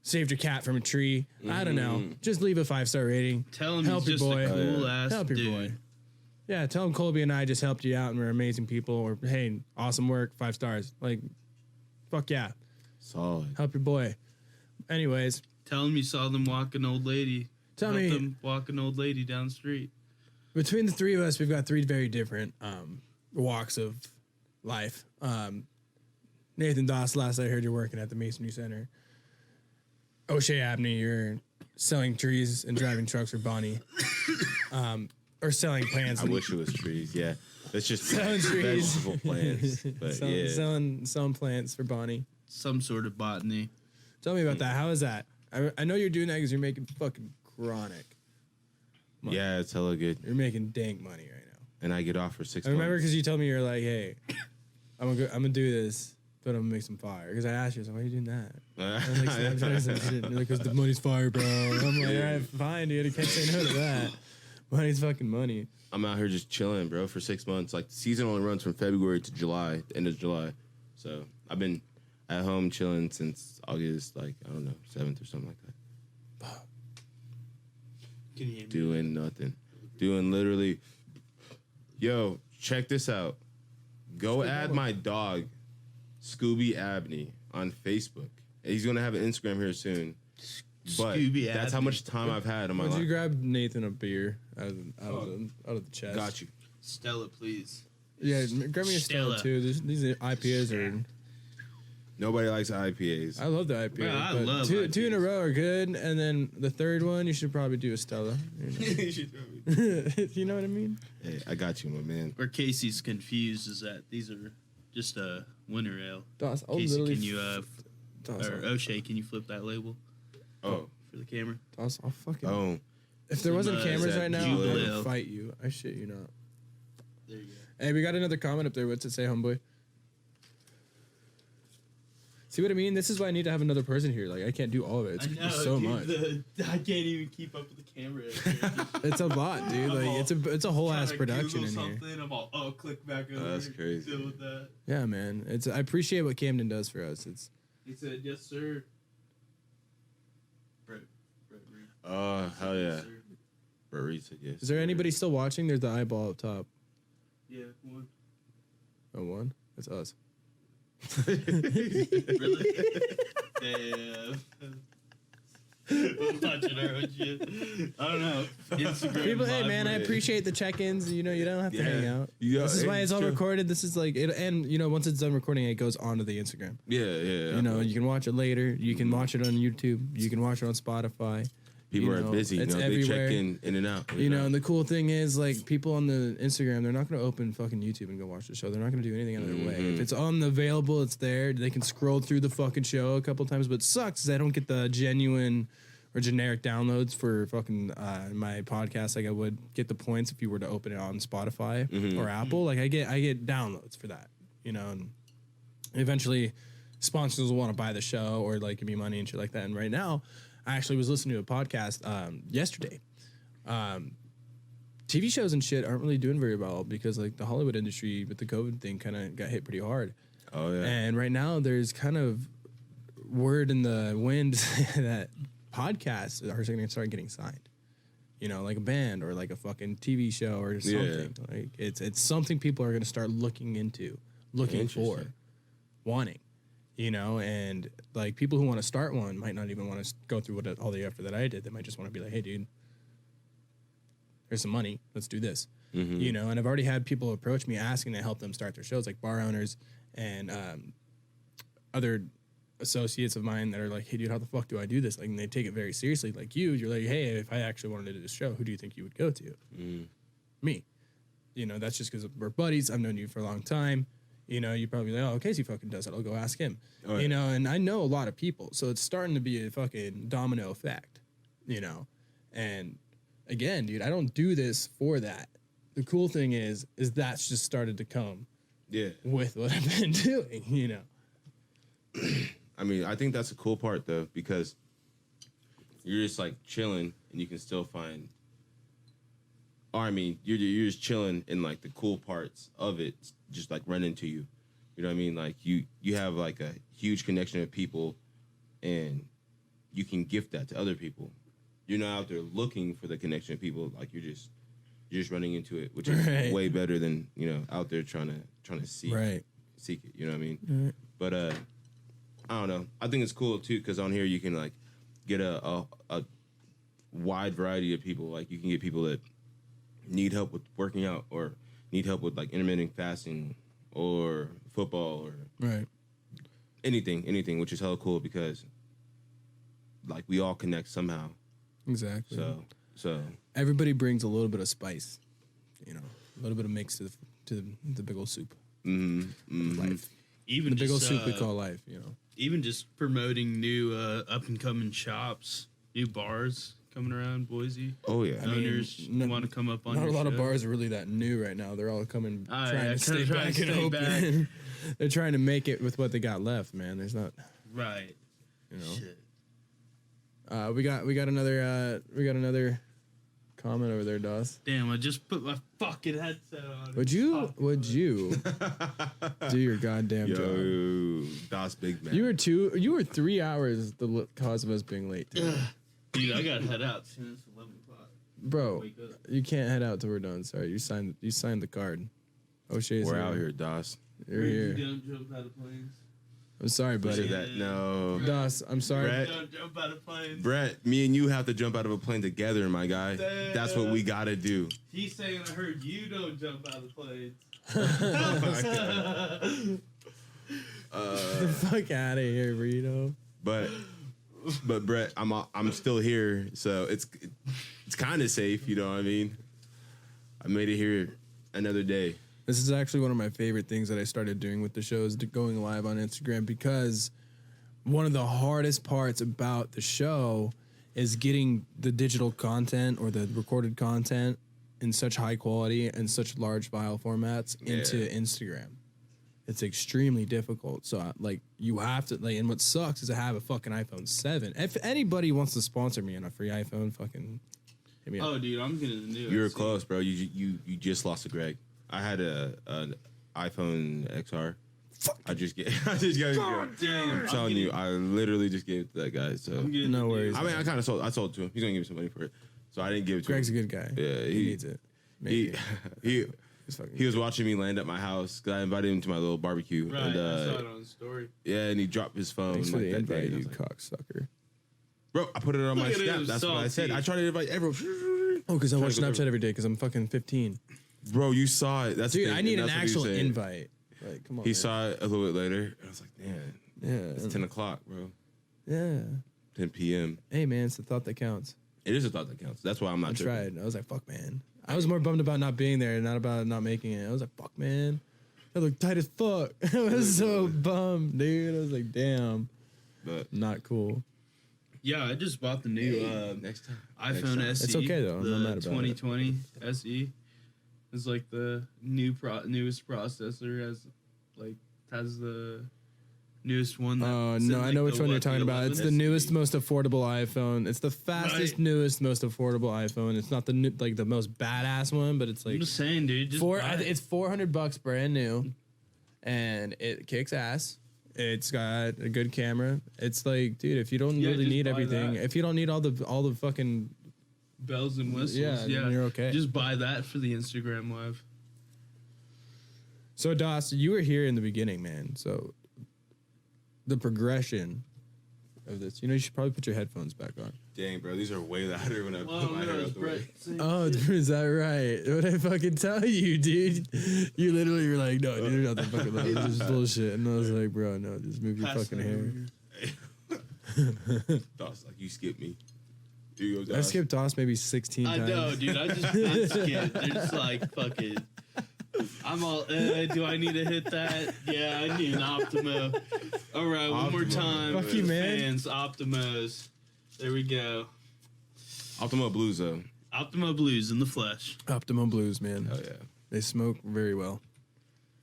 saved your cat from a tree. I don't know. Just leave a 5-star rating. Tell him Help he's your just boy. a cool ass Help your dude. boy. Yeah, tell him Colby and I just helped you out and we're amazing people. Or, hey, awesome work, 5 stars. Like, fuck yeah. Solid. Help your boy. Anyways, Tell him you saw them walk an old lady. Tell Help me- them walk an old lady down the street. between the three of us, we've got 3 very different walks of life. Nathan Doss, last I heard you're working at the Masonry Center. Oshea Abney, you're selling trees and driving trucks for Bonnie. Or selling plants. I wish it was trees. Yeah, it's just Selling trees. vegetable plants. But yeah, selling plants for Bonnie. Some sort of botany. Tell me about that. How is that? I know you're doing that because you're making fucking chronic. yeah, it's hella good. You're making dank money right now. And I get off for 6 I remember months. because you told me you're like, hey, I'm gonna do this, but I'm gonna make some fire. Because I asked you, I was like, why are you doing that? I'm like, I'm trying some shit. Because the money's fire, bro. I'm like, all right, fine, dude. I can't say no to that. Money's fucking money. I'm out here just chilling, bro, for 6 months. Like, the season only runs from February to July, the end of July. So I've been at home chilling since August, like, I don't know, 7th or something like that. Can you hear me? Doing nothing. Doing literally. Yo, check this out. Go add my dog, Scooby Abney, on Facebook. He's going to have an Instagram here soon. But Scooby that's how Abney. much time I've had on my Would you life. grab Nathan a beer out of the chest? Got you. Stella, please. Yeah, grab me a Stella Stella. too. These IPAs are. Nobody likes IPAs. I love the IPA. Bro, I but love two in a IPAs. row are good, and then the third one you should probably do a Stella. You know what I mean? Hey, I got you, my man. Where Casey's confused is that these are just a winter ale. Doss, I'll Casey, literally. can you Doss, or O'Shea, can you flip that label Oh, for the camera? Doss, I'll fucking. oh. If there wasn't is cameras that right now, Jubilee I would Ale? fight you. I shit you not. There you go. Hey, we got another comment up there. What's it say, homeboy? See what I mean? This is why I need to have another person here. Like, I can't do all of it. It's so much. I can't even keep up with the camera. It's a lot, dude. I'm Like, all it's a whole ass Trying to production Google in here. something, I'm all, oh, click back over. That's crazy. Deal with that. Yeah, man. I appreciate what Camden does for us. It's He said, yes, sir. Brett Reed. Oh, hell yeah. Yes, sir. Barista, yes. Is there anybody still watching? There's the eyeball up top. Yeah, one. Oh, one? That's us. Really? Damn. I'm watching our own shit. I don't know. Instagram. People, hey Live man, I where- appreciate the check-ins. You know, you don't have to hang out. Yeah, This is why it's all true. recorded. This is like, and you know, once it's done recording, it goes onto the Instagram. Yeah, yeah. You know, you can watch it later. You can watch it on YouTube. You can watch it on Spotify. people you are know, busy. You it's know, they everywhere. check in and out. You know, and the cool thing is, like, people on the Instagram, they're not going to open fucking YouTube and go watch the show. They're not going to do anything out of their way. If it's on the available, it's there. They can scroll through the fucking show a couple times. But it sucks is I don't get the genuine or generic downloads for fucking my podcast. Like I would get the points if you were to open it on Spotify or Apple. Like I get downloads for that. You know, and eventually sponsors will want to buy the show or like give me money and shit like that. And right now, I actually was listening to a podcast yesterday. TV shows and shit aren't really doing very well because like the Hollywood industry with the COVID thing kind of got hit pretty hard. Oh yeah. And right now there's kind of word in the wind that podcasts are going to start getting signed. You know, like a band or like a fucking TV show or something. Like it's something people are going to start looking into, looking for, Interesting. wanting. You know, and like people who want to start one might not even want to go through all the effort that I did. They might just want to be like, hey, dude, here's some money. Let's do this. You know, and I've already had people approach me asking to help them start their shows, like bar owners and other associates of mine that are like, hey, dude, how the fuck do I do this? Like, and they take it very seriously. Like you're like, hey, if I actually wanted to do this show, who do you think you would go to? Me. You know, that's just because we're buddies. I've known you for a long time. You know, you probably like, oh, Casey fucking does it. I'll go ask him. Oh, yeah. You know, and I know a lot of people, so it's starting to be a fucking domino effect. You know, and again, dude, I don't do this for that. The cool thing is that's just started to come Yeah. with what I've been doing. You know. I mean, I think that's a cool part though, because you're just like chilling and you can still find. Or I mean, you're just chilling in like the cool parts of it, just like run into you. You know what I mean? Like you have like a huge connection with people, and you can gift that to other people. You're not out there looking for the connection of people. Like you're just running into it, which is way better than out there trying to seek it. You know what I mean? Right. But I don't know. I think it's cool too because on here you can like get a wide variety of people. Like you can get people that need help with working out or need help with like intermittent fasting or football or anything, which is hella cool because like we all connect somehow. Exactly. So everybody brings a little bit of spice, a little bit of mix to the big old soup. Life. Even the big old just, soup we call life. Even just promoting new up and coming shops, new bars coming around Boise. Oh yeah. Owners want to come up on. Not your a lot show. of bars are really that new right now. They're all coming trying to stay trying back to and stay open. They're trying to make it with what they got left, man. There's not. Right. Shit. We got another comment over there, Doss. Damn, I just put my fucking headset on. Would you do your goddamn job? Doss big man. You were 3 hours the cause of us being late. Dude, I gotta head out soon. It's 11 o'clock. Bro, you can't head out till we're done. Sorry, you signed the card. O'Shea's We're out here, Doss. You're here. Don't jump out of planes. I'm sorry, buddy. No. Doss, I'm sorry. Brett, Don't jump out of planes. Brett, me and you have to jump out of a plane together, my guy. Damn. That's what we gotta do. He's saying I heard you don't jump out of planes. Oh my God. The fuck out of here, Rito. But Brett, I'm still here, so it's kind of safe. You know what I mean? I made it here another day. This is actually one of my favorite things that I started doing with the show is going live on Instagram because one of the hardest parts about the show is getting the digital content or the recorded content in such high quality and such large file formats into Instagram. It's extremely difficult. So you have to and what sucks is I have a fucking iPhone 7. If anybody wants to sponsor me on a free iPhone, fucking hit me up. Oh, dude, I'm getting a new. You were close, bro. You just lost to Greg. I had an iPhone XR. Fuck. I just got it. I'm telling you, I literally just gave it to that guy. So No worries. I mean, I sold it to him. He's gonna give me some money for it. So I didn't give it to Greg's him. a good guy. Yeah, he needs it. Maybe. He was watching me land at my house because I invited him to my little barbecue. Right, and, I saw it on the story. Yeah, and he dropped his phone. Thanks for the that day, invite, and I you was like, cocksucker. bro, I put it on my Look at Snap. him, That's what I said. salty. I try to invite everyone. Oh, because I watch Trying to go Snapchat every day because I'm fucking 15. Bro, you saw it. That's the Dude, thing, I need and an that's what he actual said. invite. Like, come on. He man. saw it a little bit later. And I was like, man, Yeah. it's 10 o'clock, bro. Yeah. 10 p.m. Hey, man, it's the thought that counts. It is a thought that counts. That's why I'm not I tripping. tried. I was like, fuck, man. I was more bummed about not being there and not about not making it. I was like, fuck, man. I look tight as fuck. I was so bummed, dude. I was like, damn. But Not cool. Yeah, I just bought the new next time. iPhone SE. It's okay, though. I'm The not mad about it. 2020 SE is like the newest processor. Has the newest one. Oh, that's in, no, I know like, which one you're talking about. It's the newest, SE. most affordable iPhone. It's the fastest, Right. newest, most affordable iPhone. It's not the the most badass one, but it's like I'm just saying, dude. Just buy it. it's $400 brand new, and it kicks ass. It's got a good camera. It's like, dude, if you don't Yeah, really just need buy everything, that. if you don't need all the fucking bells and whistles. Yeah, then you're okay. Just buy that for the Instagram live. So, Doss, you were here in the beginning, man. So, the progression of this, you should probably put your headphones back on. Dang, bro, these are way louder when I put my hair out the way. Oh, is that right? What I fucking tell you, dude? You literally were like, no, dude, nothing fucking loud. It's just bullshit. And I was like, bro, no, just move your fucking hair. Doss, like, you skipped me. Here you go, I Doss. skipped Doss maybe 16 I times. know, dude. I just did skip. They're just like, fucking. I'm all, do I need to hit that? Yeah, I need an Optimo. All right, one more Optimo. time. Fuck you, man. Fans, Optimos. There we go. Optimo Blues, though. Optimo Blues in the flesh. Optimum Blues, man. Oh, yeah. They smoke very well.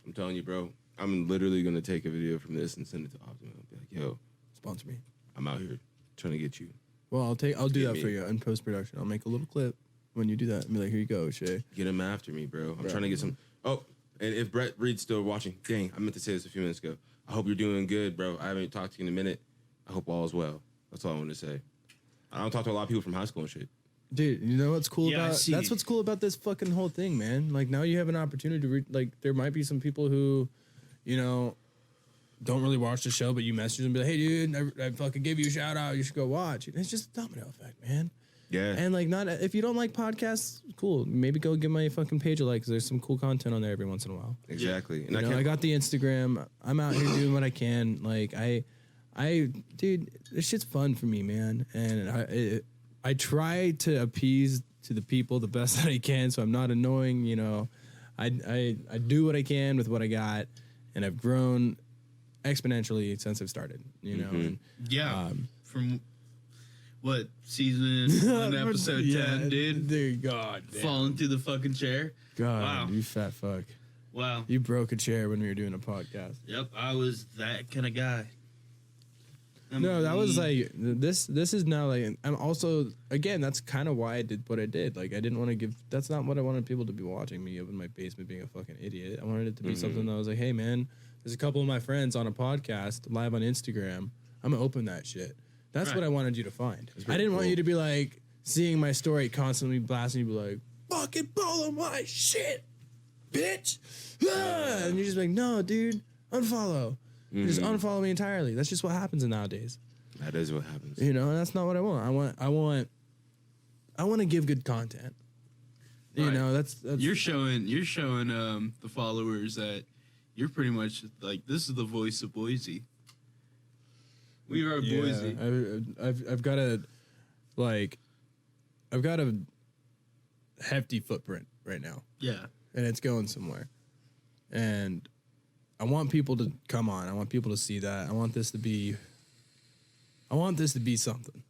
I'm telling you, bro. I'm literally going to take a video from this and send it to Optimo. Be like, yo, Sponsor me. I'm out here trying to get you. Well, I'll do Get that me. for you in post production. I'll make a little clip when you do that and be like, here you go, Shay. Get him after me, bro. I'm Bro. trying to get some. Oh, And if Brett Reed's still watching, dang, I meant to say this a few minutes ago. I hope you're doing good, bro. I haven't talked to you in a minute. I hope all is well. That's all I wanted to say. I don't talk to a lot of people from high school and shit. Dude, you know what's cool Yeah, I about see. that's what's cool about this fucking whole thing, man. Like now you have an opportunity to like there might be some people who, you know, don't really watch the show, but you message them and be like, hey dude, I fucking give you a shout out, you should go watch. It's just a domino effect, man. Yeah. And like not if you don't like podcasts, cool. Maybe go give my fucking page a like because there's some cool content on there every once in a while. Exactly. And You know, I got the Instagram. I'm out here doing what I can. Like dude, this shit's fun for me, man. And I try to appease to the people the best that I can, so I'm not annoying. You know, I do what I can with what I got, and I've grown exponentially since I've started. You know, and, from what season 1, episode 10, dude. Dude, God, damn. Falling through the fucking chair. God, Wow. you fat fuck. Wow. You broke a chair when we were doing a podcast. Yep, I was that kind of guy. No, that was like this is now like I'm also again that's kind of why I did what I did. Like I didn't want to give that's not what I wanted people to be watching me up in my basement being a fucking idiot. I wanted it to be something that was like, hey man, there's a couple of my friends on a podcast live on Instagram. I'm gonna open that shit. That's what I wanted you to find. I didn't want you to be like seeing my story constantly blasting you be like, fucking follow my shit, bitch. Ah! And you're just like, no, dude, unfollow. Just unfollow me entirely. That's just what happens nowadays. That is what happens. You know, and that's not what I want. I want to give good content. You Right. know, that's You're showing the followers that you're pretty much like this is the voice of Boise. We are Boise. I've got a hefty footprint right now, Yeah. and it's going somewhere. And I want people to come on. I want people to see that. I want this to be something,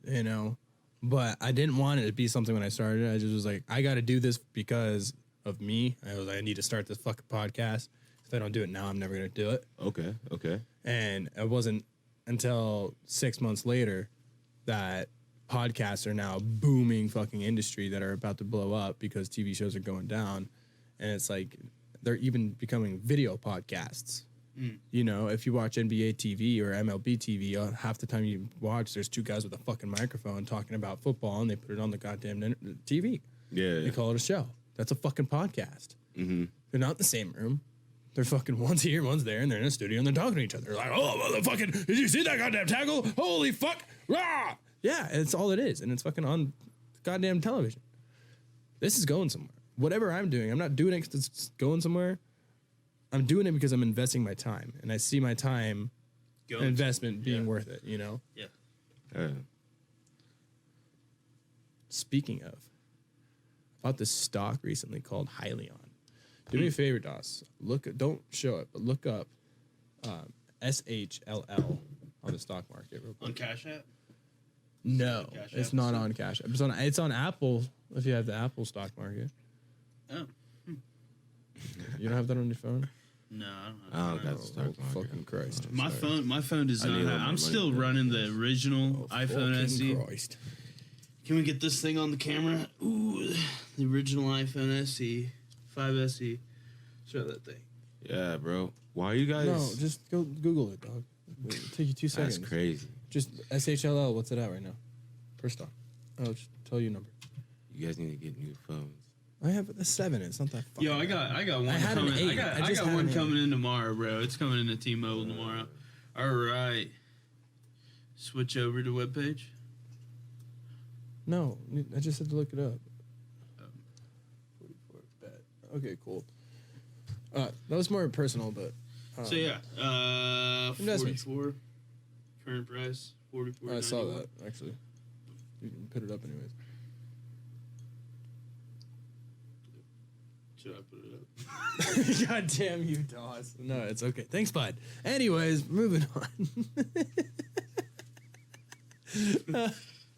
you know. But I didn't want it to be something when I started. I just was like, I got to do this because of me. I was like, I need to start this fucking podcast. If I don't do it now, I'm never gonna do it. Okay. And it wasn't until 6 months later that podcasts are now booming fucking industry that are about to blow up because TV shows are going down, and it's like they're even becoming video podcasts. You know, if you watch NBA TV or MLB TV, half the time you watch, there's two guys with a fucking microphone talking about football, and they put it on the goddamn TV. Yeah. They call it a show. That's a fucking podcast. Mm-hmm. They're not in the same room. They're fucking one's here, one's there, and they're in a studio and they're talking to each other. They're like, oh, motherfucking, did you see that goddamn tackle? Holy fuck. Rah! Yeah, it's all it is. And it's fucking on goddamn television. This is going somewhere. Whatever I'm doing, I'm not doing it because it's going somewhere. I'm doing it because I'm investing my time. And I see my time investment being worth it, you know? Yeah. Speaking of, I bought this stock recently called Hyliion. Do me a favor, Doss. Don't show it, but look up SHLL on the stock market real quick. On Cash App? No, Cash it's App not or on Cash App. It's on Apple if you have the Apple stock market. Oh. You don't have that on your phone? No, I don't I know. don't got the stock market. Fucking Christ. My phone does I need not a have. little I'm more still money. running the original iPhone Fucking SE. Christ. Can we get this thing on the camera? Ooh, the original iPhone SE, 5 SE. Show that thing. Yeah, bro. Why are you guys? No, just go Google it, dog. It'll take you 2 seconds. That's crazy. Just SHLL, what's it at right now? Per stock. I'll just tell you a number. You guys need to get new phones. I have a 7. It's not that fucking Yo, I got one I had an coming. 8. I just got had one an 8. coming in tomorrow, bro. It's coming into T-Mobile tomorrow. All right. Switch over to webpage. No, I just had to look it up. 44 bet. Okay, cool. That was more personal, but So yeah, Investments. 44. Current price 44. I saw that actually. You can put it up anyways. Should I put it up? God damn you, Doss. No, it's okay. Thanks, bud. Anyways, moving on.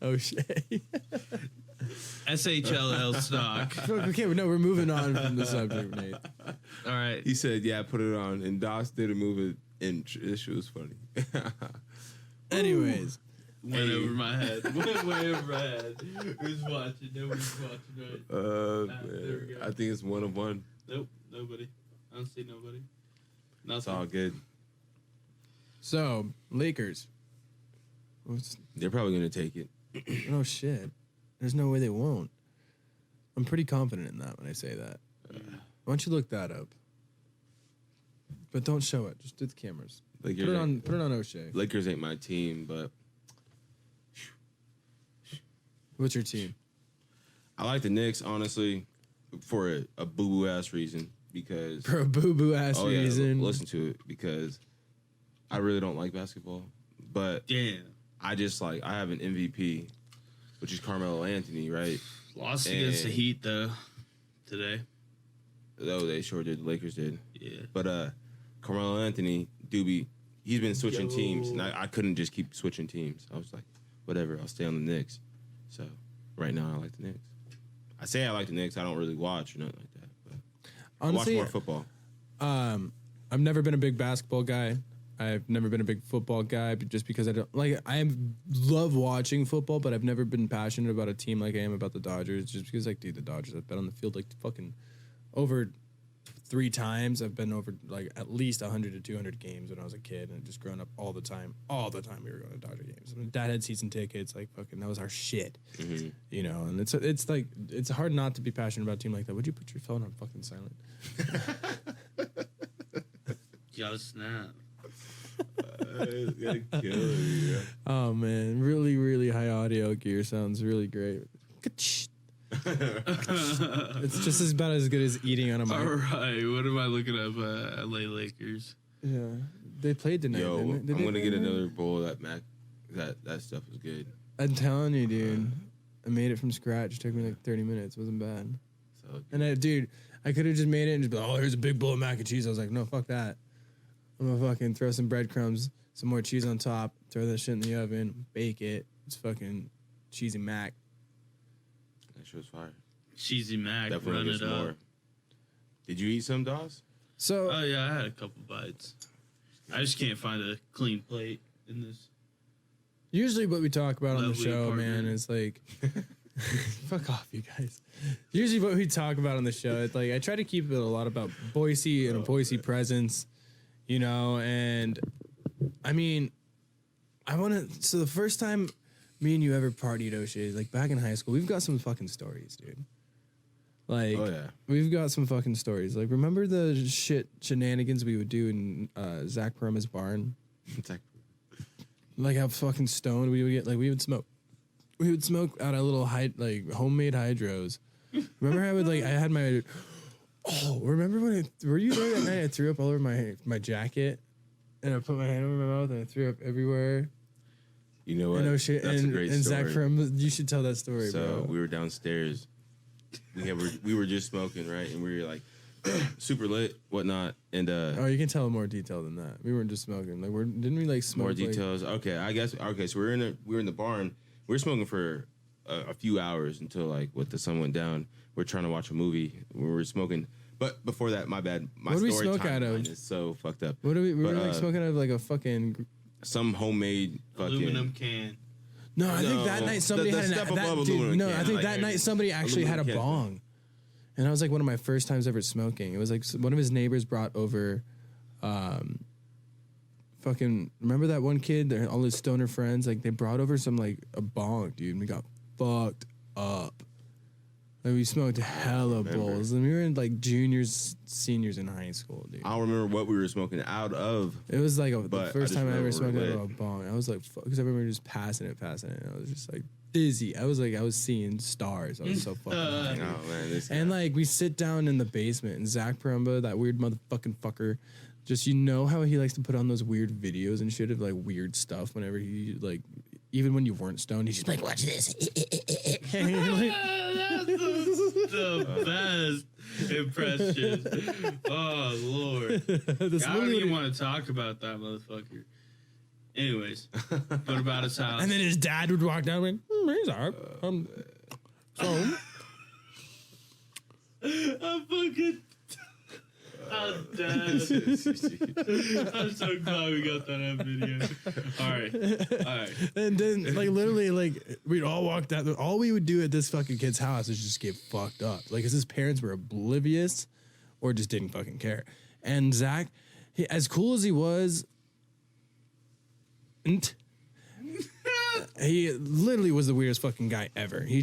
O'Shea. SHLL stock. Okay, no, we're moving on from the subject, Nate. All right. He said, "Yeah, put it on." And Doss did a move, and this shit was funny. Anyways, Went over my head. Went way over my head. Who's watching? Nobody's watching, right? There we Man, go. I think it's 1 of 1. Nope, nobody. I don't see nobody. It's Nothing. all good. So Lakers. They're probably gonna take it. Oh shit! There's no way they won't. I'm pretty confident in that when I say that. Why don't you look that up? But don't show it. Just do the cameras. Lakers Put it on O'Shea. Lakers ain't my team, but What's your team? I like the Knicks honestly for a boo boo ass reason because For a boo boo ass oh yeah, reason. listen to it because I really don't like basketball, but Damn. I just like I have an MVP, which is Carmelo Anthony, right? Lost against the And- Heat though today. Oh, they sure did. The Lakers did. Yeah. But Carmelo Anthony, Doobie, he's been switching teams, and I couldn't just keep switching teams. I was like, whatever, I'll stay on the Knicks. So right now, I like the Knicks. I say I like the Knicks. I don't really watch or nothing like that. But Honestly, I watch more football. I've never been a big basketball guy. I've never been a big football guy, but just because I don't like. Love watching football, but I've never been passionate about a team like I am about the Dodgers. Just because, like, dude, the Dodgers. I've been on the field like fucking over 3 times. I've been over like at least 100 to 200 games when I was a kid, and just growing up all the time. All the time we were going to Dodger games. And Dad had season tickets. Like fucking, that was our shit. Mm-hmm. You know, and it's like it's hard not to be passionate about a team like that. Would you put your phone on fucking silent? Yo, snap. Oh man, really, really high audio gear sounds really great. It's just about as good as eating on a mic. All right, what am I looking up? LA Lakers. Yeah, they played tonight. Yo, didn't they? I'm gonna get another bowl of that Mac. That stuff was good. I'm telling you, dude. I made it from scratch. It took me like 30 minutes. It wasn't bad. So And I could have just made it and just be like, oh, here's a big bowl of mac and cheese. I was like, no, fuck that. I'm gonna fucking throw some breadcrumbs, some more cheese on top, throw that shit in the oven, bake it. It's fucking cheesy mac. that shit was fire. Cheesy Mac, Definitely run get it some up. more. Did you eat some, Dawes? So Oh yeah, I had a couple bites. I just can't find a clean plate in this. usually what we talk about on the Lovely show, partner. man, is like, fuck off, you guys. Usually what we talk about on the show, it's like I try to keep it a lot about Boise and a Boise presence, you know, and I mean, so the first time me and you ever partied, O'Shea, like back in high school, we've got some fucking stories, dude. Like, Oh, yeah. we've got some fucking stories. Like, remember the shenanigans we would do in Zach Perma's barn? It's like, Like how fucking stoned we would get. Like we would smoke out of little homemade hydros. Remember how I had my. Oh, remember when were you there that night? I threw up all over my jacket, and I put my hand over my mouth and I threw up everywhere. you know what? And O'Shea That's a great and story. Zach from you should tell that story, So bro. we were downstairs. We were just smoking, right? And we were like super lit, whatnot. And Oh, you can tell more detail than that. We weren't just smoking. Like didn't we like smoke? more like- details. Okay, I guess. Okay, so we were in the barn. We were smoking for a few hours until like the sun went down. We're trying to watch a movie. We were smoking, but before that, my bad. My What did we story smoke out of? timeline is so fucked up. What do we were But, like smoking out of like a fucking. Some homemade fucking. Aluminum can. No, I think that No, night somebody the had step that, above dude, aluminum no, can, I think like, that night somebody actually had a aluminum can. bong, and that was like one of my first times ever smoking. It was like one of his neighbors brought over, fucking remember that one kid? All his stoner friends, like they brought over some like a bong, dude. And we got fucked up. Like we smoked hella remember. bowls, and we were in like juniors, seniors in high school, dude. I don't remember what we were smoking out of. It was like the But I first just time I ever remember smoked we out were of a bong. I was like, fuck, because I remember just passing it. And I was just like dizzy. I was seeing stars. I was so fucking high. Oh man, this And guy. like we sit down in the basement, and Zach Perumba, that weird motherfucking fucker, just you know how he likes to put on those weird videos and shit of like weird stuff whenever he like, even when you weren't stoned, he's just like, watch this. The best impression. Oh Lord. This I don't literally- even want to talk about that motherfucker. Anyways, what about his house? and then his dad would walk down and hey, Zach, so I'm fucking. I'm dead. I'm so glad we got that on video. All right. And then, like, literally, like, we'd all walk down. All we would do at this fucking kid's house is just get fucked up. Like, because his parents were oblivious or just didn't fucking care. And Zach, as cool as he was, he literally was the weirdest fucking guy ever. He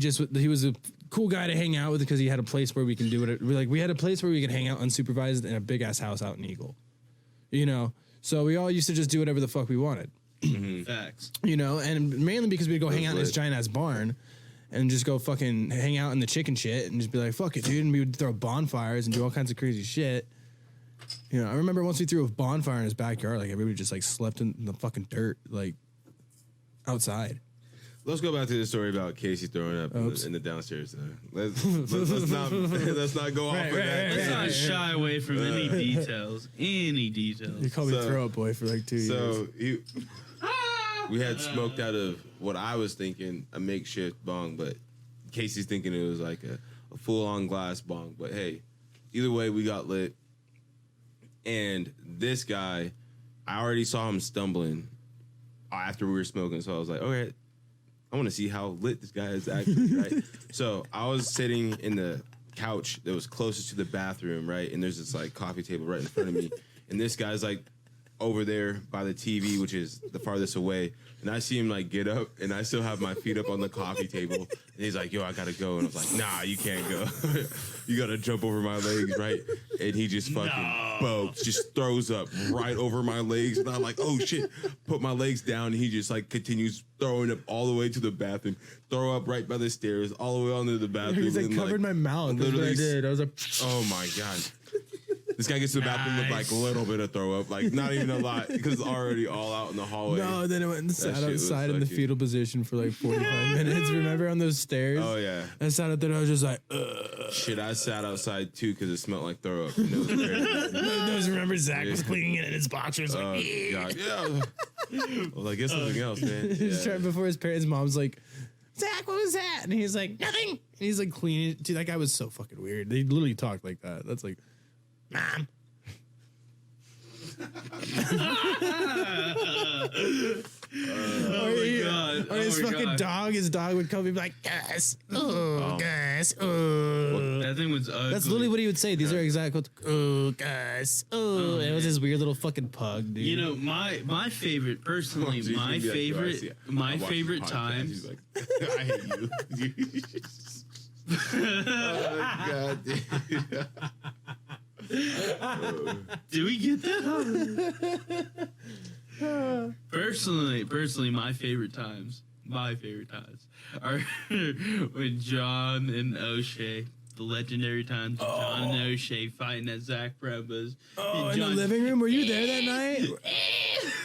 was a cool guy to hang out with because he had a place where we can do it. We had a place where we could hang out unsupervised in a big ass house out in Eagle, you know. So we all used to just do whatever the fuck we wanted. Facts. You know, and mainly because we'd go hang out in this giant ass barn and just go fucking hang out in the chicken shit and just be like, fuck it, dude. And we would throw bonfires and do all kinds of crazy shit. You know, I remember once we threw a bonfire in his backyard, like everybody just like slept in the fucking dirt, like outside. Let's go back to the story about Casey throwing up in the downstairs. Let's not go off of that. Let's not shy away from any details. Any details. You called me throw up boy for like 2 years. So we had smoked out of what I was thinking a makeshift bong, but Casey's thinking it was like a full-on glass bong. But hey, either way, we got lit. And this guy, I already saw him stumbling after we were smoking, so I was like, okay, I want to see how lit this guy is actually, right? So I was sitting in the couch that was closest to the bathroom, right? And there's this like coffee table right in front of me. And this guy's like over there by the TV, which is the farthest away. And I see him like get up, and I still have my feet up on the coffee table. And he's like, yo, I gotta go. And I was like, nah, you can't go. You gotta jump over my legs, right? And he just fucking boats, just throws up right over my legs. And I'm like, oh shit. Put my legs down, and he just like continues throwing up all the way to the bathroom. Throw up right by the stairs, all the way onto the bathroom. He's like covered my mouth. That's what I did. I was like, oh my God. This guy gets to the bathroom with like a little bit of throw up, like not even a lot, because it's already all out in the hallway. no, then it went and sat shit was outside in the fucking- fetal position for like 45 minutes. Remember on those stairs? Oh yeah. I sat out there and I was just like, ugh. Shit, I sat outside too because it smelled like throw up. And it was crazy. Those remember Zach was cleaning it in his boxers. Like, Oh God, yeah. I was like, get something else, man. He's Yeah. trying before his parents. Mom's like, Zach, what was that? And he's like, nothing. And he's like cleaning it. Dude, that guy was so fucking weird. They literally talked like that. That's like, Mom. God. Or his fucking God. dog. His dog would come and be like, Gus. Oh, Gus. Oh. That thing was ugly. That's literally what he would say. These are exact quotes. Oh, Gus. Oh. It was his weird little fucking pug, dude. You know, my favorte, personally, So he's my gonna be like, yo, I see favorite, it. I my watch the favorite podcast. times. He's like, I hate you. Oh, God, dude. Do we get that? Personally, my favorite times are when John and O'Shea, the legendary times of John and O'Shea fighting at Zach Bremba's. Oh, And in the John- living room? Were you there that night?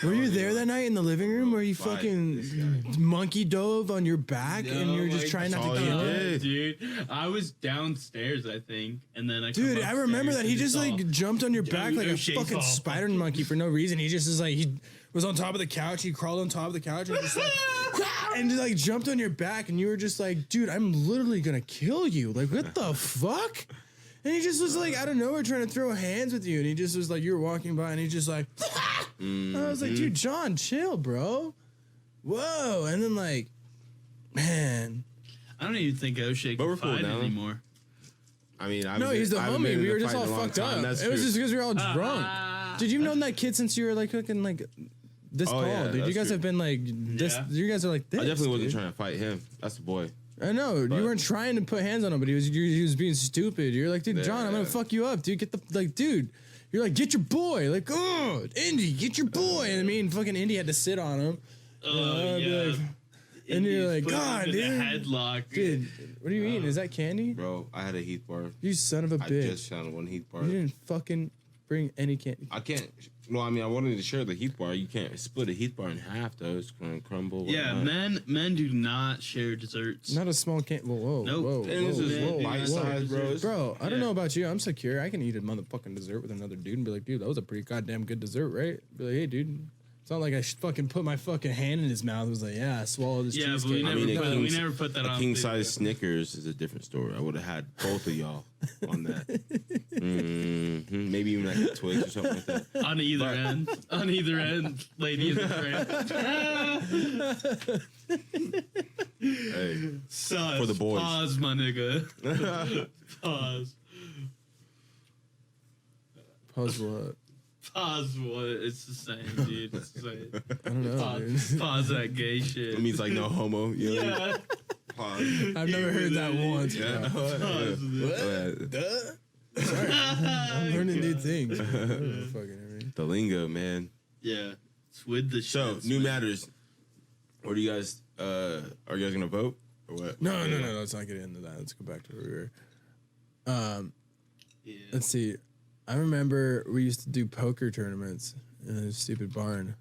Were you there that night in the living room where you Fight this fucking monkey dove on your back and you're just trying not all to you kill him? did. Dude, I was downstairs, I think, and then I Dude, I remember that. He just like jumped on your back like a O'Shea's fucking all spider monkey for no reason. He just is like, he was on top of the couch. He crawled on top of the couch and just like, and just, like jumped on your back. And you were just like, dude, I'm literally gonna kill you. Like, what the fuck? And he just was like, out of nowhere trying to throw hands with you. And he just was like, you were walking by and he just like, and I was like, dude, John, chill, bro. Whoa. And then like, man. I don't even think O'Shea But we're can cool fight now. anymore. I mean, No, he's the homie. We were just all fucked up. That's It was true. just because we were all drunk. Dude, you've known that kid since you were like fucking like this Oh, tall, yeah, dude. You that's guys true. have been like this. Yeah. You guys are like this. I definitely wasn't dude. trying to fight him. That's the boy. I know but- you weren't trying to put hands on him, but he was being stupid. You're like, dude, John, I'm gonna Yeah. fuck you up, dude. Get the like, dude. You're like, get your boy. Like, oh, Indy, get your boy. And I mean, fucking Indy had to sit on him. Oh, I'd be yeah. like, and you're like, Put him God, in a dude. headlock. Dude, what are you eating? Is that candy? Bro, I had a Heath bar. You son of a I bitch. just found one Heath bar. You didn't fucking bring any candy. I can't. No, I mean, I wanted to share the Heath bar. You can't split a Heath bar in half, though. It's going to crumble. Yeah, whatnot. men do not share desserts. Not a small can. Whoa, Nope. whoa, And And this is whoa, bite whoa. size, bro. It's- Bro, I don't Yeah. know about you. I'm secure. I can eat a motherfucking dessert with another dude and be like, dude, that was a pretty goddamn good dessert, right? Be like, hey, dude. It's not like I fucking put my fucking hand in his mouth. It was like, yeah, I swallowed this Yeah, but cheesecake. we never, mean, a put, king- we never put that A on. king video. size Snickers is a different story. I would have had both of y'all on that. Maybe even like a Twix or something like that. On either end. On either end, lady in the frame. Hey, Sus. For the boys. Pause, my nigga. Pause. Pause what? Pause what? It's the same, dude. It's the same. I don't know, dude. Pause that gay shit. It means like no homo. You know? Yeah. Pause. I've never heard that once. Yeah. bro. Pause it. What? Duh. Sorry. I'm learning new things. The lingo, man. Yeah. It's with the So, shits, new man. matters. What do you guys, are you guys going to vote? Or what? No. Let's not get into that. Let's go back to where we were. Yeah. Let's see. I remember we used to do poker tournaments in a stupid barn.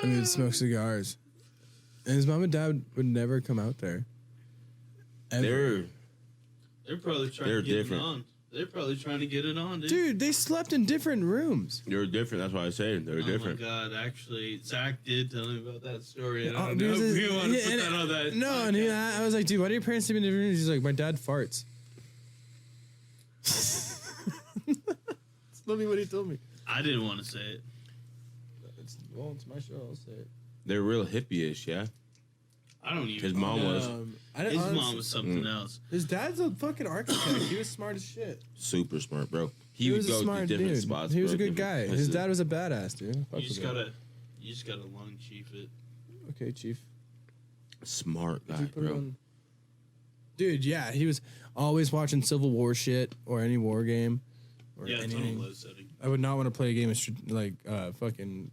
And we'd smoke cigars. And his mom and dad would never come out there. Ever. They're probably trying They're to get different. it on. They're probably trying to get it on, dude. Dude, they slept in different rooms. They're different. That's why I say they're different. Oh my god! Actually, Zach did tell me about that story. And I Oh, don't know because if it- we want to yeah, put and that on that. No, and podcast. I was like, dude, why do your parents sleep in different rooms? He's like, my dad farts. That's literally what he told me. I didn't want to say it. It's my show. I'll say it. They're real hippie-ish, yeah? I don't even. His mom was His mom was something else. His dad's a fucking architect. He was smart as shit. super smart, bro. He would was a go smart to different dude. spots. He was bro, a good different guy. places. His dad was a badass, dude. Fuck You just with him. gotta lung chief it. Okay, chief. Smart guy, Did you put it bro. on? Dude, yeah, he was always watching Civil War shit or any war game or Yeah, it's on a anything. low setting. I would not want to play a game of fucking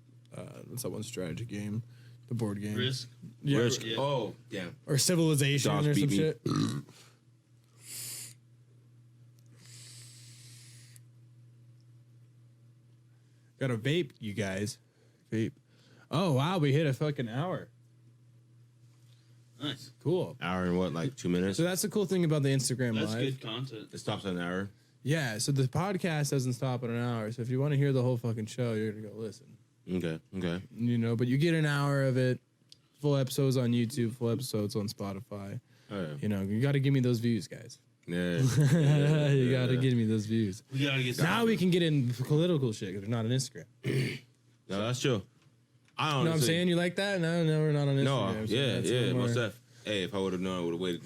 what's that one strategy game, the board game. Risk. Yeah, Risk. Yeah. Oh, damn. or Civilization Josh or some beat me. shit. Got a vape, you guys. Vape. Oh wow, we hit a fucking hour. Nice. Cool. Hour and what, like 2 minutes? So that's the cool thing about the Instagram That's live. good content. It stops at an hour. Yeah, so the podcast doesn't stop at an hour. So if you want to hear the whole fucking show, you're gonna go listen. Okay. You know, but you get an hour of it. Full episodes on YouTube, full episodes on Spotify. Oh, yeah. You know, you got to give me those views, guys. Yeah. You got to give me those views. We gotta get Now we can get in political shit because we're not on Instagram. No, that's true. I You know what I'm saying? You like that? No, we're not on Instagram. No, so yeah, that's a little most more- def. Hey, if I would have known, I would have waited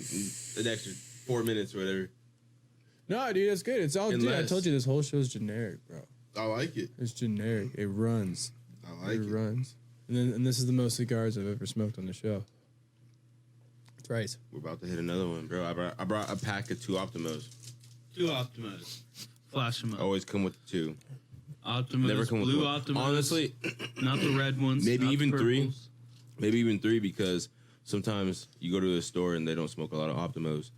an extra 4 minutes or whatever. No, dude, that's good. It's all. Dude, I Unless- told you this whole show's generic, bro. I like it. It's generic. It runs. I like It it. runs. And this is the most cigars I've ever smoked on the show. Thrice. We're about to hit another one, bro. I brought a pack of 2 Optimos. 2 Optimos. Flash them up. Always come with 2. Optimos. Never come with blue one. Optimos. Honestly, not the red ones. maybe not the even 3. purples. Maybe even 3 because sometimes you go to a store and they don't smoke a lot of Optimos.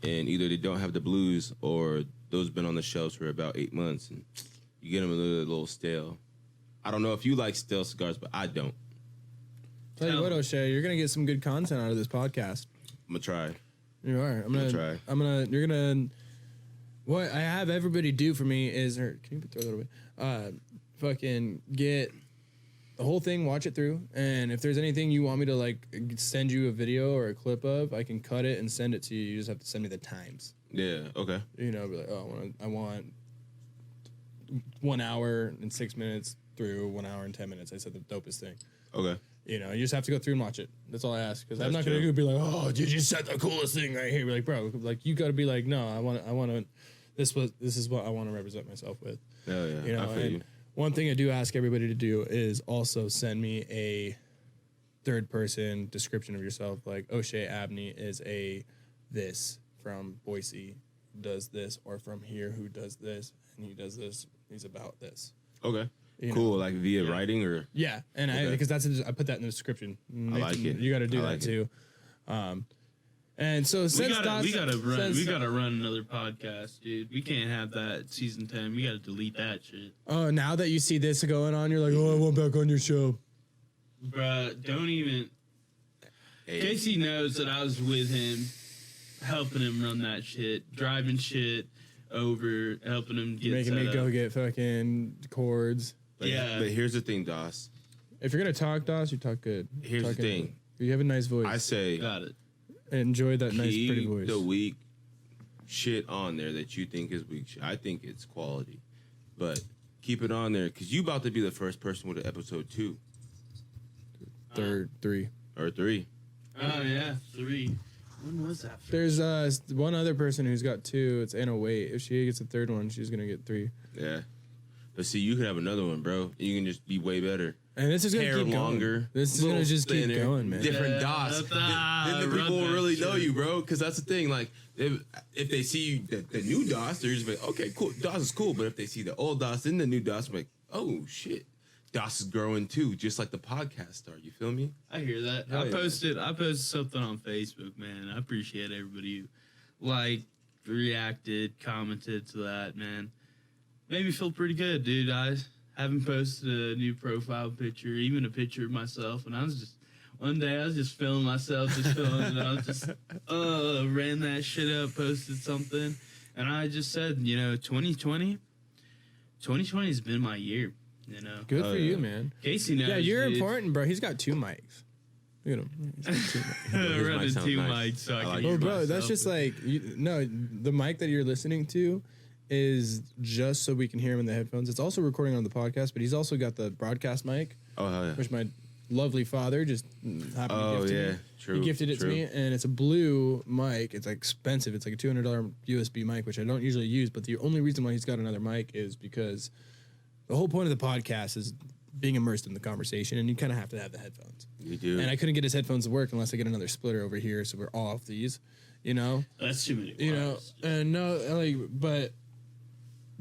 And either they don't have the blues or those been on the shelves for about 8 months. And you get them a little stale. I don't know if you like stale cigars, but I don't. Tell you what, O'Shea, you're gonna get some good content out of this podcast. I'm going to try. You are. I'm gonna try. You're gonna. What I have everybody do for me is, can you throw that away? Fucking get the whole thing, watch it through, and if there's anything you want me to like send you a video or a clip of, I can cut it and send it to you. You just have to send me the times. Yeah, okay. You know, be like, oh, I want 1 hour and 6 minutes through 1 hour and 10 minutes. I said the dopest thing. Okay. You know, you just have to go through and watch it. That's all I ask. Because I'm That's not going to true. be like, oh, did you set the coolest thing right here? Be like, bro, like you got to be like, no, I want to. This is what I want to represent myself with. Oh, yeah. You know, I feel and you. one thing I do ask everybody to do is also send me a third person description of yourself. Like Oshea Abney is a this from Boise, does this, or from here who does this, and he does this. He's about this. Okay. You Cool. know. Like via writing or. Yeah, and Okay. because I put that in the description. like it. You got to do I that like it. too. And so We since gotta run another podcast, dude. We can't have that season 10. We gotta delete that shit. Oh, now that you see this going on, you're like, oh, I want back on your show. Bruh, don't even. Hey, Casey knows that I was with him, helping him run that shit, driving shit over, helping him get Making me set go up. get fucking chords. but, Yeah. But here's the thing, Doss. If you're gonna talk, Doss, you talk good. Here's the Talking- thing. You have a nice voice. I say Got it. Enjoy that nice, keep pretty voice. the weak shit on there that you think is weak shit. I think it's quality. But keep it on there because you about to be the first person with an episode 2 Third, 3. or 3. Oh, yeah, 3. When was that? There's one other person who's got 2. It's Anna Wait. If she gets a 3rd one, she's gonna get 3. Yeah. But see, you could have another one, bro. You can just be way better. And this is gonna Hair keep longer. going. This is gonna just keep thinner, going, man. Different Yeah, dots. Then the people will really know you, bro. Because that's the thing. Like, if they see you, the new DOS, they're just like, okay, cool. DOS is cool. But if they see the old DOS and the new DOS, they're like, oh, shit. DOS is growing too, just like the podcast star. You feel me? I hear that. Hell I yeah. posted something on Facebook, man. I appreciate everybody who liked, reacted, commented to that, man. Made me feel pretty good, dude. I haven't posted a new profile picture, even a picture of myself, and one day I was just feeling myself, and I was just ran that shit up, posted something, and I just said, 2020 has been my year, Good for yeah. you, man. Casey knows. Yeah, you're dude. important, bro. He's got 2 mics. Look at him. He's got 2 mics. His Running mic sounds 2 nice. mics, so I I can like hear Oh, bro, that's myself. just like the mic that you're listening to is just so we can hear him in the headphones. It's also recording on the podcast, but he's also got the broadcast mic, Oh, hell yeah. which my lovely father just happened to gift to me. True. He gifted it true. to me, and it's a blue mic. It's like expensive. It's like a $200 USB mic, which I don't usually use. But the only reason why he's got another mic is because the whole point of the podcast is being immersed in the conversation, and you kind of have to have the headphones. You do. And I couldn't get his headphones to work unless I get another splitter over here, so we're off these, That's too many. you know, wires. and no, like, but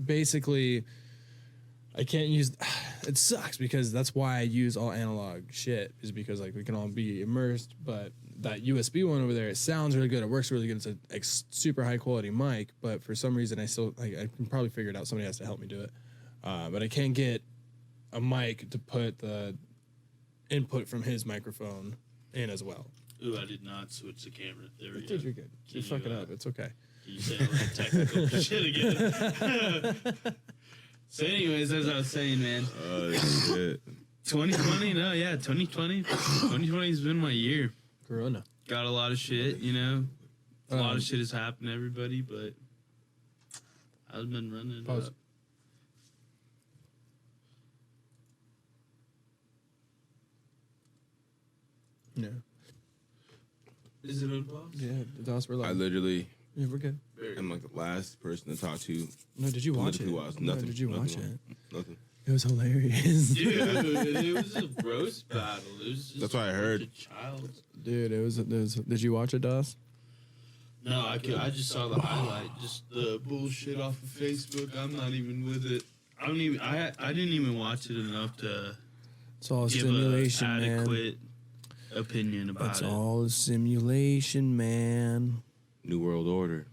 basically, I can't use. It sucks because that's why I use all analog shit, is because like we can all be immersed. But that USB one over there, it sounds really good. It works really good. It's a super high quality mic, but for some reason I still like I can probably figure it out. Somebody has to help me do it, but I can't get a mic to put the input from his microphone in as well. Ooh, I did not switch the camera. There we go. Dude, you're good. Can You're fucking you, up. It's okay. You say all that technical shit again. So, anyways, as I was saying, man, Oh, shit. 2020, 2020 has been my year. Corona. Got a lot of shit, a lot of shit has happened to everybody, but I've been running it Pause. up. Yeah. Is it on pause? Yeah. That's we're I live. literally Yeah, we're good. am like the last person to talk to. No, did you watch it? politically wise. No, Nothing. did you watch nothing, it? Nothing. It was hilarious. Dude, it was a roast battle. It was just That's what I heard. a bunch of childs. Dude, it was. Did you watch it, Das? No, I just saw the highlight, just the bullshit off of Facebook. I'm not even with it. I didn't even watch it enough to It's all a give simulation, an man. adequate opinion about It's it. all a simulation, man. New World Order.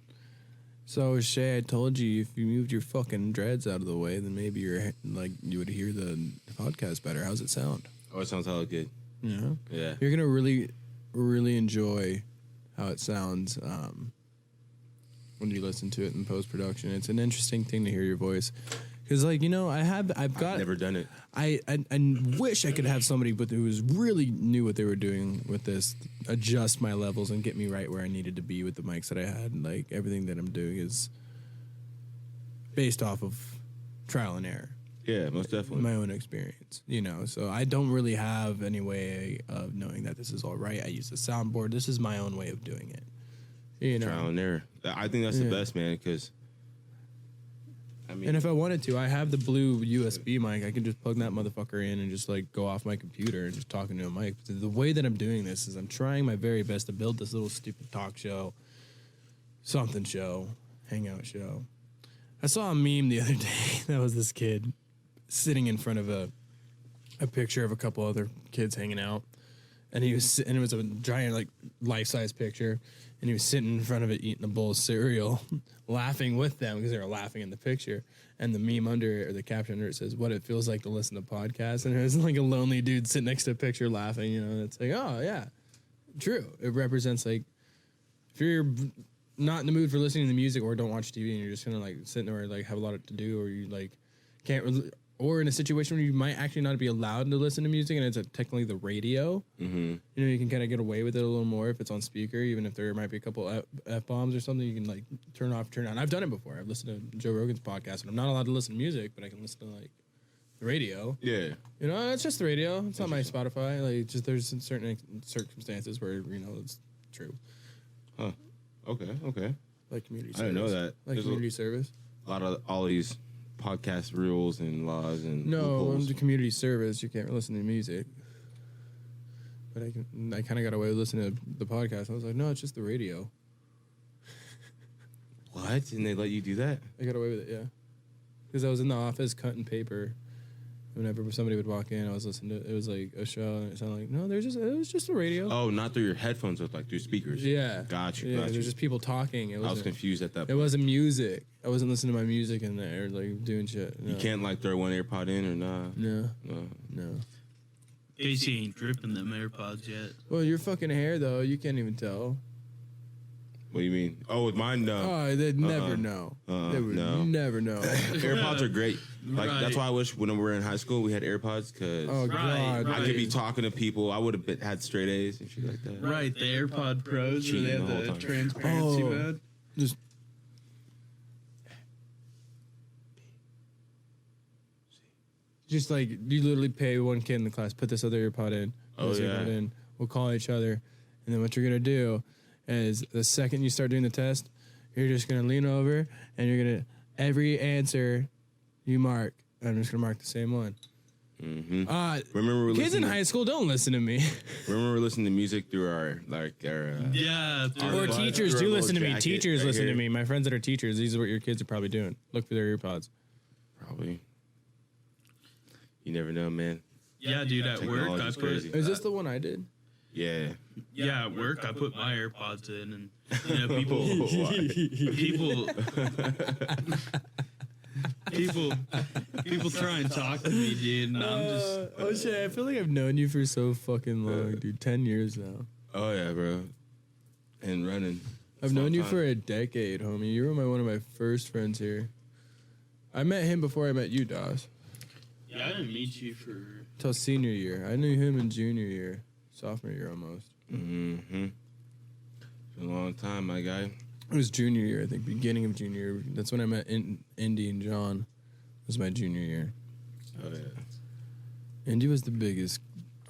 So Shay, I told you if you moved your fucking dreads out of the way, then maybe you would hear the podcast better. How's it sound? Oh, it sounds hella good. Yeah. Yeah. You're gonna really, really enjoy how it sounds when you listen to it in post production. It's an interesting thing to hear your voice, because I've got Never done it. I wish I could have somebody who was really knew what they were doing with this, adjust my levels and get me right where I needed to be with the mics that I had. And like everything that I'm doing is based off of trial and error. Yeah, most definitely. My own experience, so I don't really have any way of knowing that this is all right. I use the soundboard. This is my own way of doing it, Trial and error. I think that's the Yeah. best, man, because And if I wanted to, I have the blue USB mic. I can just plug that motherfucker in and just like go off my computer and just talk into a mic. But the way that I'm doing this is I'm trying my very best to build this little stupid talk show, something show, hangout show. I saw a meme the other day that was this kid sitting in front of a picture of a couple other kids hanging out, and it was a giant like life-size picture, and he was sitting in front of it eating a bowl of cereal, laughing with them because they were laughing in the picture. And the meme under it, or the caption under it, says what it feels like to listen to podcasts, and it was like a lonely dude sitting next to a picture laughing. And it's like, oh yeah, true. It represents like if you're not in the mood for listening to music or don't watch TV and you're just kind of like sitting there or like have a lot to do, or you like can't or in a situation where you might actually not be allowed to listen to music and it's technically the radio, you can kind of get away with it a little more if it's on speaker, even if there might be a couple F-bombs or something, you can like turn off, turn on. I've done it before. I've listened to Joe Rogan's podcast and I'm not allowed to listen to music, but I can listen to like the radio. yeah, It's just the radio. It's not my Spotify. Like, just there's certain circumstances where, it's true. Huh. Okay. Like community I service. didn't know that. Like There's community service. a lot of all these podcast rules and laws and No, loopholes. under community service, you can't listen to music. But I kind of got away with listening to the podcast. I was like, no, it's just the radio. What? And they let you do that? I got away with it, yeah. Because I was in the office cutting paper. Whenever somebody would walk in, I was listening to it. Was like a show, and it sounded like no. It was just a radio. Oh, not through your headphones, but like through speakers. Yeah, Gotcha. Yeah, there's just people talking. I was confused at that It point. wasn't music. I wasn't listening to my music in there, like doing shit. No. You can't like throw one AirPod in or not. No. Casey ain't dripping them AirPods yet. Well, your fucking hair though, you can't even tell. What do you mean? Oh, with mine, no. Oh, they'd never know. They would no. never know. AirPods are great. Like Right. that's why I wish when we were in high school we had AirPods because Oh Right, god. I could be talking to people. I would have had straight A's and shit like that. Right, the AirPod Pros where they Cheating have the whole the time. transparency Oh. mode. Just like you literally pay one kid in the class, put this other earpod in, put Oh, this yeah. earpod in. We'll call each other, and then what you're gonna do is the second you start doing the test, you're just gonna lean over and you're gonna every answer you mark. I'm just gonna mark the same one. Mm-hmm. Kids Remember, in listening high school don't listen to me. Remember, we're listening to music through our Yeah, Or Earbuds. teachers do Through a listen to little me. jacket Teachers right listen to here. me. My friends that are teachers, these are what your kids are probably doing. Look for their earpods. probably. You never know, man. yeah, dude. At work, I Technology's put crazy. Is this the one I did? Yeah. yeah, at work, I put my AirPods in, and you know, people try and talk to me, dude, and I'm just Oshea, I feel like I've known you for so fucking long, dude. 10 years now. Oh yeah, bro. And running. I've known you for a decade, homie. You were one of my first friends here. I met him before I met you, Doss. yeah. I didn't meet you for Till senior year. I knew him in junior year, sophomore year almost. Mm-hmm. It's been a long time, my guy. It was junior year, I think, beginning of junior year. That's when I met Indy and John. It was my junior year. Oh yeah. Indy was the biggest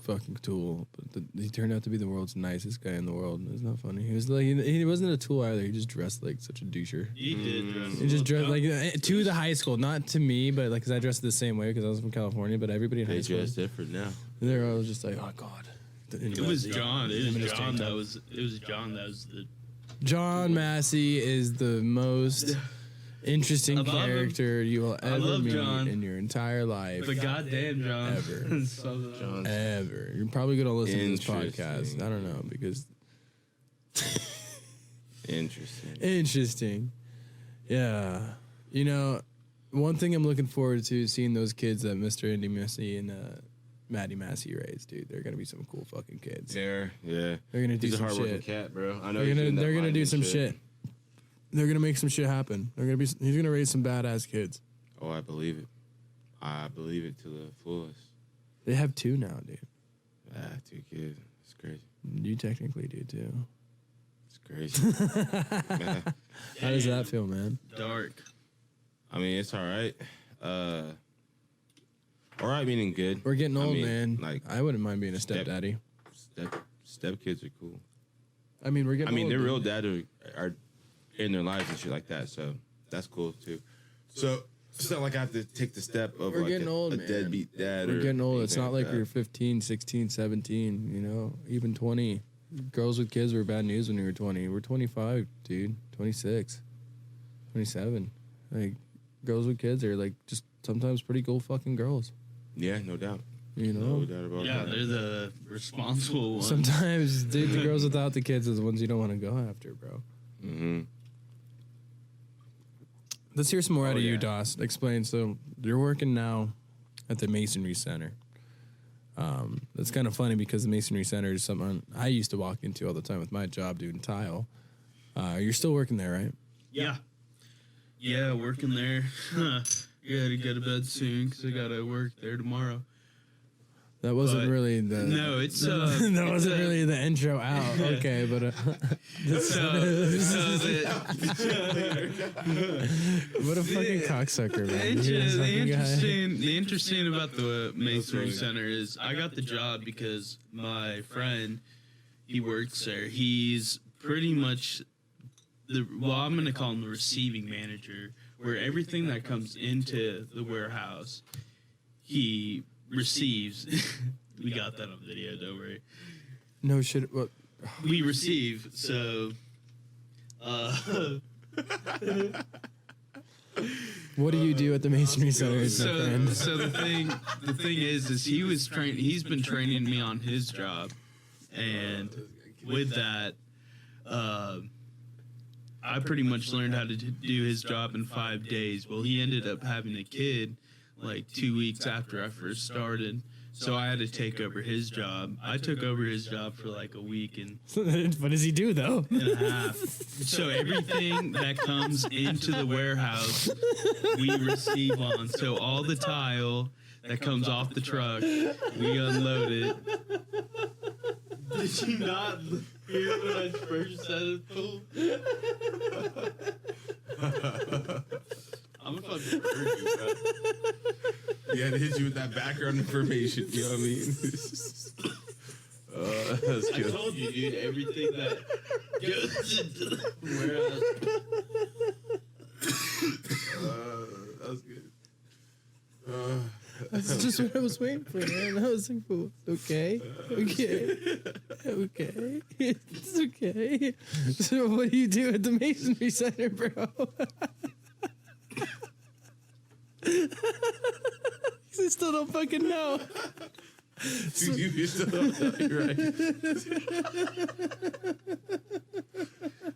fucking tool, but he turned out to be the world's nicest guy in the world. It's not funny. He was like he wasn't a tool either. He just dressed like such a doucher. he did. Dress He just dressed like to the high school, not to me, but like because I dressed the same way because I was from California. But everybody in high They school, dress different now. they're all just like, oh god. It was John. It Him and was his John tank that top. was. It was John that was the. John Massey is the most interesting I love him. character you will ever love meet John. in your entire life. But goddamn, John. Ever. So, Ever. You're probably gonna listen to this Interesting. podcast. I don't know because Interesting. Yeah. You know, one thing I'm looking forward to is seeing those kids that Mr. Indy Massey and Maddie Massey raised, dude. They're gonna be some cool fucking kids. Yeah. They're gonna do He's a some hardworking shit. cat, bro. I know. They're he's gonna doing that they're gonna do lineman some shit. They're gonna make some shit happen. He's gonna raise some badass kids. Oh, I believe it. I believe it to the fullest. They have 2 now, dude. 2 kids. It's crazy. You technically do too. It's crazy. How does that feel, man? dark. I mean, it's all right. All right, meaning good. We're getting I old, mean, man. Like I wouldn't mind being a step- stepdaddy. step kids are cool. I mean, we're getting I mean, old, their dude. real dad are in their lives and shit like that. So that's cool too. So it's not like I have to take the step of We're like getting old, a man. deadbeat dad. We're or getting old. It's anything not like that. we were 15, 16, 17, you know, even 20. Girls with kids were bad news when we were 20. We're 25, dude. 26, 27. Like, girls with kids are like just sometimes pretty cool fucking girls, Yeah, no doubt. you know? No doubt about Yeah, that. they're the responsible ones. Sometimes, dude, the girls without the kids are the ones you don't want to go after, bro. Mm-hmm. Let's hear some more out Oh, of you, yeah. Doss. Explain. So you're working now at the Masonry Center. That's kind of funny because the Masonry Center is something I used to walk into all the time with my job doing tile. You're still working there, right? Yeah. Yeah, working there. Gotta go to bed soon because I gotta work there tomorrow. That wasn't But- really the. No, it's that wasn't really the intro out. Okay, but what a fucking cocksucker, man. You're this fucking guy. The interesting about the Masonry Center is I got the job because my friend, he works there. He's pretty much I'm going to call him the receiving manager, where everything that comes into the warehouse, he receives. We got that on video, don't worry. No shit. What? We receive, so What do you do at the Masonry Center, my friend? so the thing is he's been training me on his job, and with that, I pretty much learned how to do his job in 5 days. Well, he ended up having a kid like 2 weeks after I first started, so I had to take over his job. I took over his job for like a week and What does he do though? a half. So everything that comes into the warehouse, we receive on. So all the tile that comes off the truck, we unload it. Did you not hear when I first said it, fool? I'm a fucking virgin, bro. Yeah, to hit you with that background information. You know what I mean? That's I good. told you, dude, everything that goes into the warehouse. That's good. That's just what I was waiting for, man. I was like, okay. It's okay. So what do you do at the Masonry Center, bro? I still don't fucking know. You still don't know, you're right.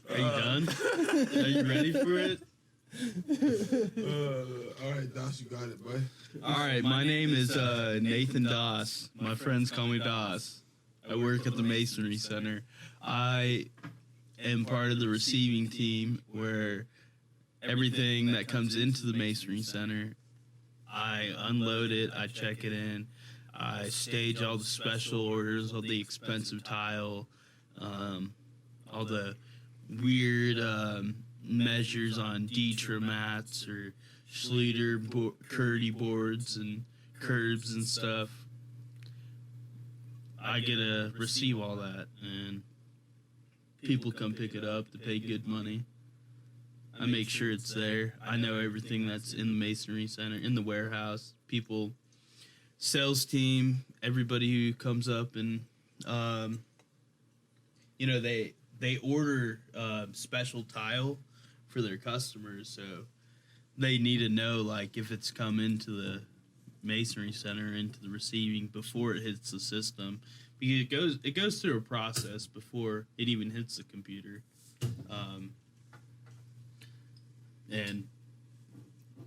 Are you done? Are you ready for it? All right, Doss, you got it, boy. All right, my name is Nathan Doss. My friends call me Doss. I work at the Masonry Center. I am part of the receiving team where everything that comes into the Masonry Center, I unload it, I check it in, I stage all the special orders, all the expensive tile, all the weird measures on Dietra mats or Schluter Curdy boards and curbs and stuff. I get to receive all that, and people come pick it up to pay good money. I make sure it's there. I know everything that's in the Masonry Center, in the warehouse. People, sales team, everybody who comes up and, they order special tile for their customers, so they need to know, like, if it's come into the Masonry Center, into the receiving before it hits the system, because it goes through a process before it even hits the computer. And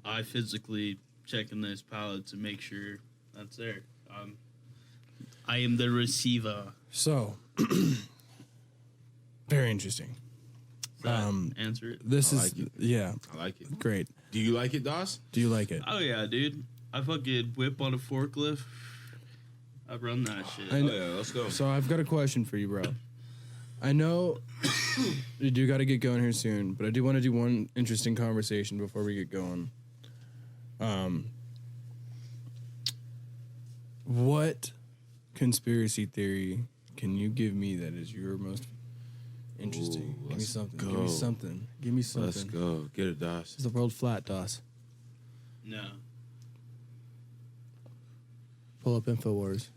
I physically check in those pallets and make sure that's there. I am the receiver. So, very interesting. Answer it. This I is, like it. yeah, I like it. great. Do you like it, Doss? Do you like it? Oh yeah, dude. I fucking whip on a forklift. I run that shit. I know. Oh, yeah, let's go. So I've got a question for you, bro. I know you do got to get going here soon, but I do want to do one interesting conversation before we get going. What conspiracy theory can you give me that is your most interesting? Ooh, Give me let's something. go. Give me something. Give me something. Let's go. Get it, Doss. Is the world flat, Doss? No. Pull up InfoWars.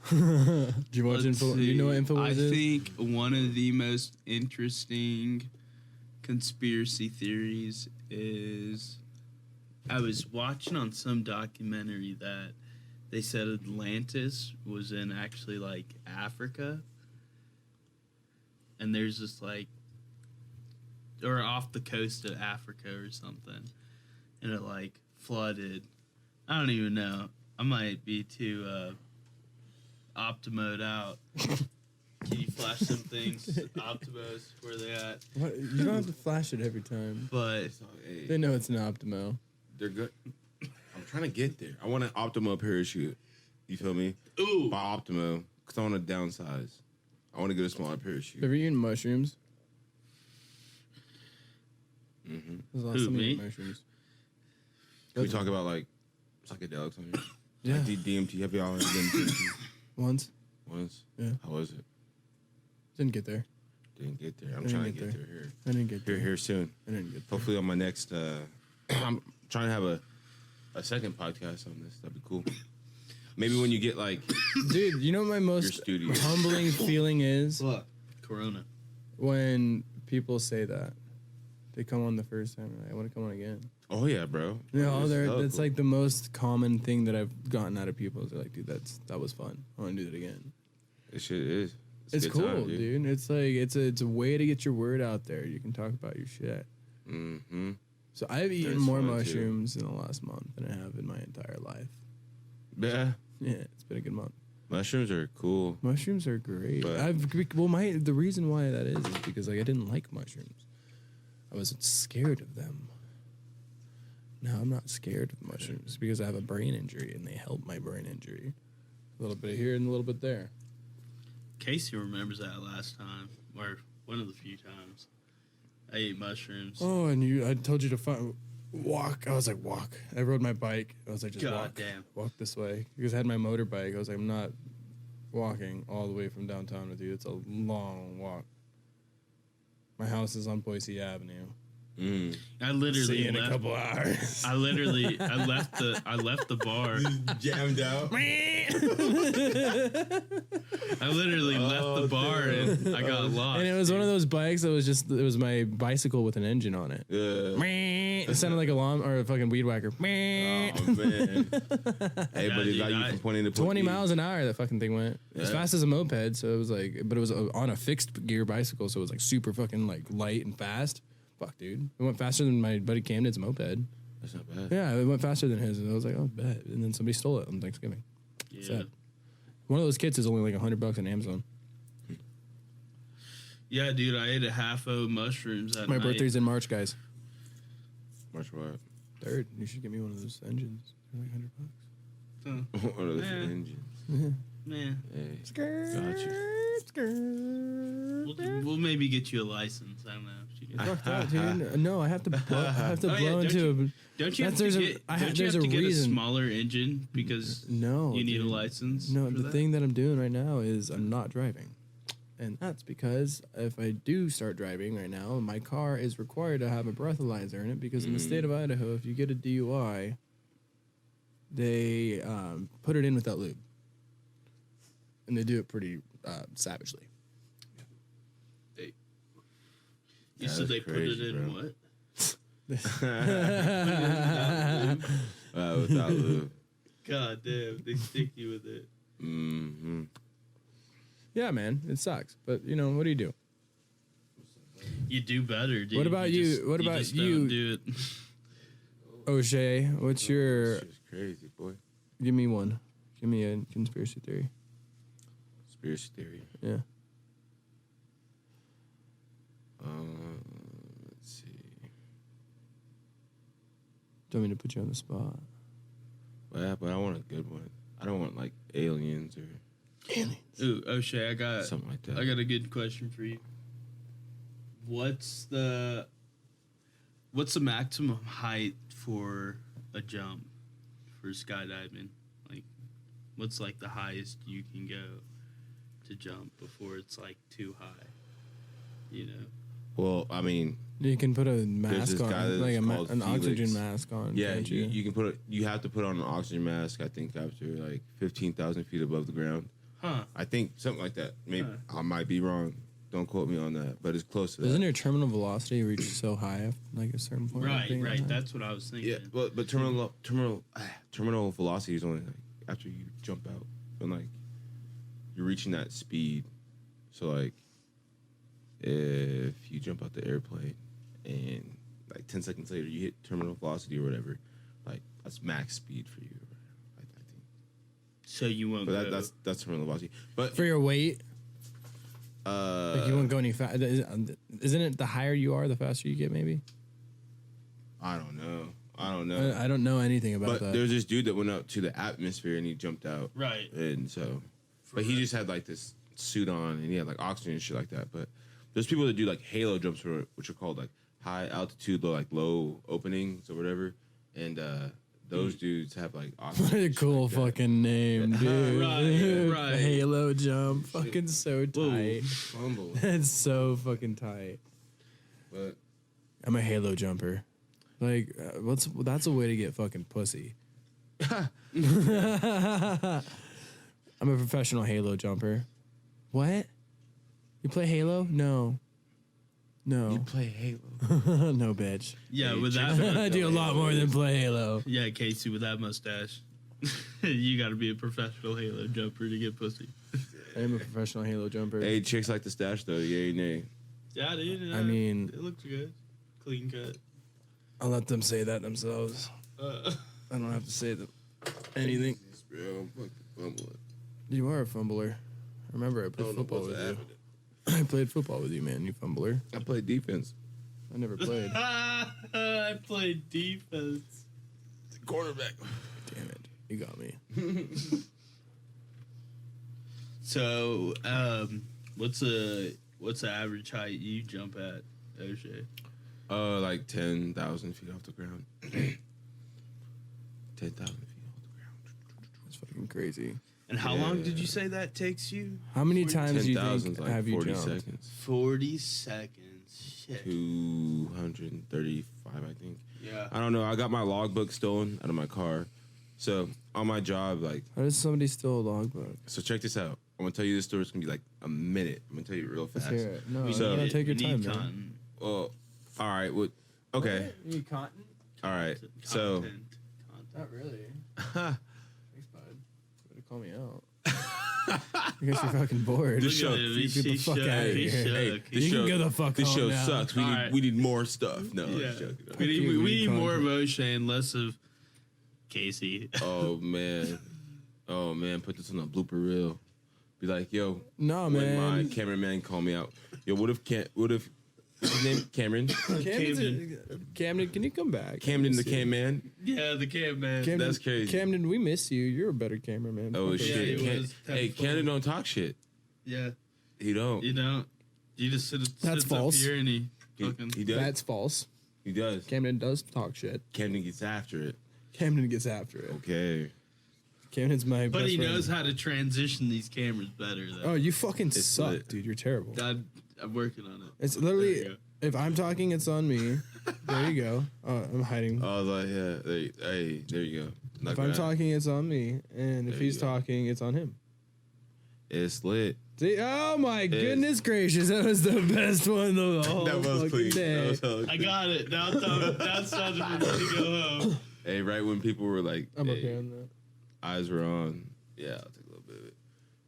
Do you watch Let's Info? Do you know what see. InfoWars I is? think one of the most interesting conspiracy theories is I was watching on some documentary that they said Atlantis was in actually like Africa, and there's this like, or off the coast of Africa or something, and it like flooded. I don't even know. I might be too Optimoed out. Can you flash some things? Optimos, where they at? What? You don't have to flash it every time. But Hey, They know it's an Optimo. they're good. I'm trying to get there. I want an Optimo parachute. You feel me? ooh, By Optimo, because I want to downsize. I want to get a smaller parachute. Have you eaten mushrooms? Mm-hmm. There's a lot of Who, somebody eat me? mushrooms. Can we talk about like psychedelics on here? Yeah. Like DMT. Have y'all ever been DMT Once. once? Yeah. How was it? Didn't get there. Didn't get there. I'm didn't trying to get get there. there here. I didn't get there. Here soon. I didn't get there. Hopefully on my next. I'm trying to have a second podcast on this. That'd be cool. Maybe when you get like, Dude, you know what my most studio. humbling feeling is? What? Corona. When people say that. They come on the first time and I want to come on again. oh yeah, bro. No, This is hella that's cool. like the most common thing that I've gotten out of people. They're like, dude, that was fun. I want to do that again. It shit is. It's a good cool, time, dude. It's like it's a way to get your word out there. You can talk about your shit. Mm-hmm. So I've eaten That's more fun, too. mushrooms in the last month than I have in my entire life. Yeah, Yeah, it's been a good month. mushrooms are cool. Mushrooms are great. But- The reason why that is because like I didn't like mushrooms. I was scared of them. Now I'm not scared of mushrooms because I have a brain injury and they help my brain injury. A little bit here and a little bit there. Casey remembers that last time, or one of the few times I ate mushrooms. Oh, and I told you to walk. I was like, walk. I rode my bike. I was like, just God walk. damn. Walk this way. Because I had my motorbike. I was like, I'm not walking all the way from downtown with you. It's a long walk. My house is on Boise Avenue. Mm. I literally See you in a left. couple hours. I left the bar. Jammed out. I literally left the bar and I got lost. And it was one of those bikes that was it was my bicycle with an engine on it. Yeah. It sounded like a lawn or a fucking weed whacker. Oh man. Everybody dude, got you from pointing to 20 miles an hour that fucking thing went. As Yeah. fast as a moped, so it was like, but it was on a fixed gear bicycle, so it was like super fucking like light and fast. Fuck, dude. It went faster than my buddy Camden's moped. That's not bad. Yeah, it went faster than his, and I was like, oh, bet. And then somebody stole it on Thanksgiving. Yeah. Sad. One of those kits is only like $100 on Amazon. Yeah, dude, I ate a half-o mushrooms at My night. birthday's in March, guys. March what? 3rd. You should get me one of those engines. They're like $100. Oh, One of those Yeah. engines. man. Hey. Skirt, skirt. We'll maybe get you a license. I don't know. Fuck that, dude. No, I have to blow, don't into Don't you have there's to a- get, I don't have- you there's have a to get reason. a smaller engine because no. you need a dude. license? No, for the that? thing that I'm doing right now is I'm not driving. And that's because if I do start driving right now, my car is required to have a breathalyzer in it because in the state of Idaho, if you get a DUI, they put it in without lube. And they do it pretty savagely. You said That's they put crazy, it in bro. what? Without lube. God damn, they stick you with it. Mm-hmm. Yeah, man, it sucks. But, you know, what do you do? You do better, dude. What about you? just- What about just you? Don't do it. O'Shea, what's your... Shit's crazy, boy. Give me one. Give me a conspiracy theory. Conspiracy theory. Yeah. Let's see. Don't mean to put you on the spot. Yeah, but I want a good one. I don't want like aliens or Ooh, O'Shea, I got something like that. I got a good question for you. What's the maximum height for a jump for skydiving? Like, what's like the highest you can go to jump before it's like too high? You know. Well, I mean, You can put a mask this guy on, that's like called an oxygen Felix. mask on. yeah, can't you can put you have to put on an oxygen mask. I think after like 15,000 feet above the ground. Huh. I think something like that. Maybe Huh. I might be wrong. Don't quote me on that, but it's close to that. Doesn't your terminal velocity reach so high at like a certain point? I Right, think? right. That's what I was thinking. Yeah, but terminal velocity is only like after you jump out, and like you're reaching that speed. So like, if you jump out the airplane and like 10 seconds later you hit terminal velocity or whatever, like that's max speed for you. I think. So you won't But go. that's terminal velocity. But For your weight, like you won't go any fast. Isn't it the higher you are, the faster you get? Maybe. I don't know. I don't know anything about But that. there's this dude that went up to the atmosphere and he jumped out. Right. And so, but he just had like this suit on and he had like oxygen and shit like that. But there's people that do like halo jumps, which are called like high altitude, low openings or whatever. And those dudes have like What awesome a cool fucking name, dude. Right. Halo jump. Fucking so tight. fumble. That's so fucking tight. But I'm a Halo jumper. Like, that's a way to get fucking pussy. I'm a professional Halo jumper. What? You play Halo? No. you play Halo. No, bitch. Yeah, with I that. do a lot more than play Halo. Yeah, Casey, with that mustache, you got to be a professional Halo jumper to get pussy. I am a professional Halo jumper. Hey, chicks like the stash though. Yay, nay. Yeah, dude. I mean, it looks good. Clean cut. I'll let them say that themselves. I don't have to say anything. Bro, fucking fumbling. You are a fumbler. Remember, I played football with you. I played football with you, man. You fumbler. I played defense. I never played. I played defense. Quarterback. Damn it. You got me. So, what's the average height you jump at, O'Shea? Like 10,000 feet off the ground. 10,000 feet off the ground. That's fucking crazy. And how long did you say that takes you? How many times do you 10,000 think like have you 40 jumped? seconds. 40 seconds. Shit. 235, I think. Yeah. I don't know. I got my logbook stolen out of my car. So on my job, like, How does somebody steal a logbook? so check this out. I'm gonna tell you this story. It's gonna be like a minute. I'm gonna tell you real fast. Let's hear it. No, So- no, take your We time, need man. content. Well, all right. Well, okay. You need cotton? All right. So, Content. Not really. Thanks, bud. Way to call me out. I guess you're fucking bored. This show- Look at him. Get the fuck shook. out of He here. shook. hey, He this You can show, go the fuck this home show now. sucks. We All need right. we need more stuff. No, I'm Yeah. just joking. We need, you, we need content. more of O'Shea and less of Casey. Oh man, put this on a blooper reel. Be like, yo, No, when my man. cameraman called me out, yo, what if what's his name? Cameron. Camden, can you come back? Camden the cam man. Yeah, the cam man. Camden, That's crazy. Camden, we miss you. You're a better cameraman. Oh Fuck Yeah, shit. he Cam- was hey, having Camden fun. don't talk shit. Yeah, He don't. you don't. You just That's sits false. up here and he He, fucking. he does. That's false. He does. Camden does talk shit. Camden gets after it. Camden gets after it. Okay. Camden's my But best he friend. knows how to transition these cameras better, Oh, though. you fucking It's suck, lit. dude. You're terrible. I'm working on it. It's There you literally, go. if I'm talking, it's on me. There you go. I'm hiding. I was like, yeah. Hey, there you go. Not If I'm bad. talking, it's on me. And if There he's you go. talking, it's on him. It's lit. See? Oh my goodness gracious. That was the best one of the whole That was fucking clean. day. That was hella I clean. got it. Now it's time for me to go home. Hey, right when people were like, I'm hey, okay on that. eyes were on. Yeah, I'll take a little bit of it.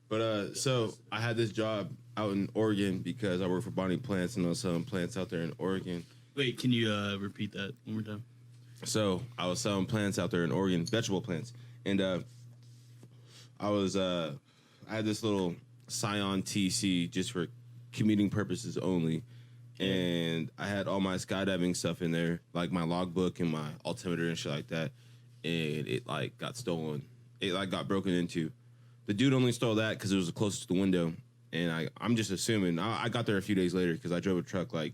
But so I had this job out in Oregon because I work for Bonnie Plants and I was selling plants out there in Oregon. Wait, can you repeat that one more time? So I was selling plants out there in Oregon, vegetable plants, and I had this little Scion TC just for commuting purposes only, and I had all my skydiving stuff in there, like my logbook and my altimeter and shit like that, and it like got stolen. It like got broken into. The dude only stole that because it was the closest to the window, and I'm just assuming. I got there a few days later because I drove a truck like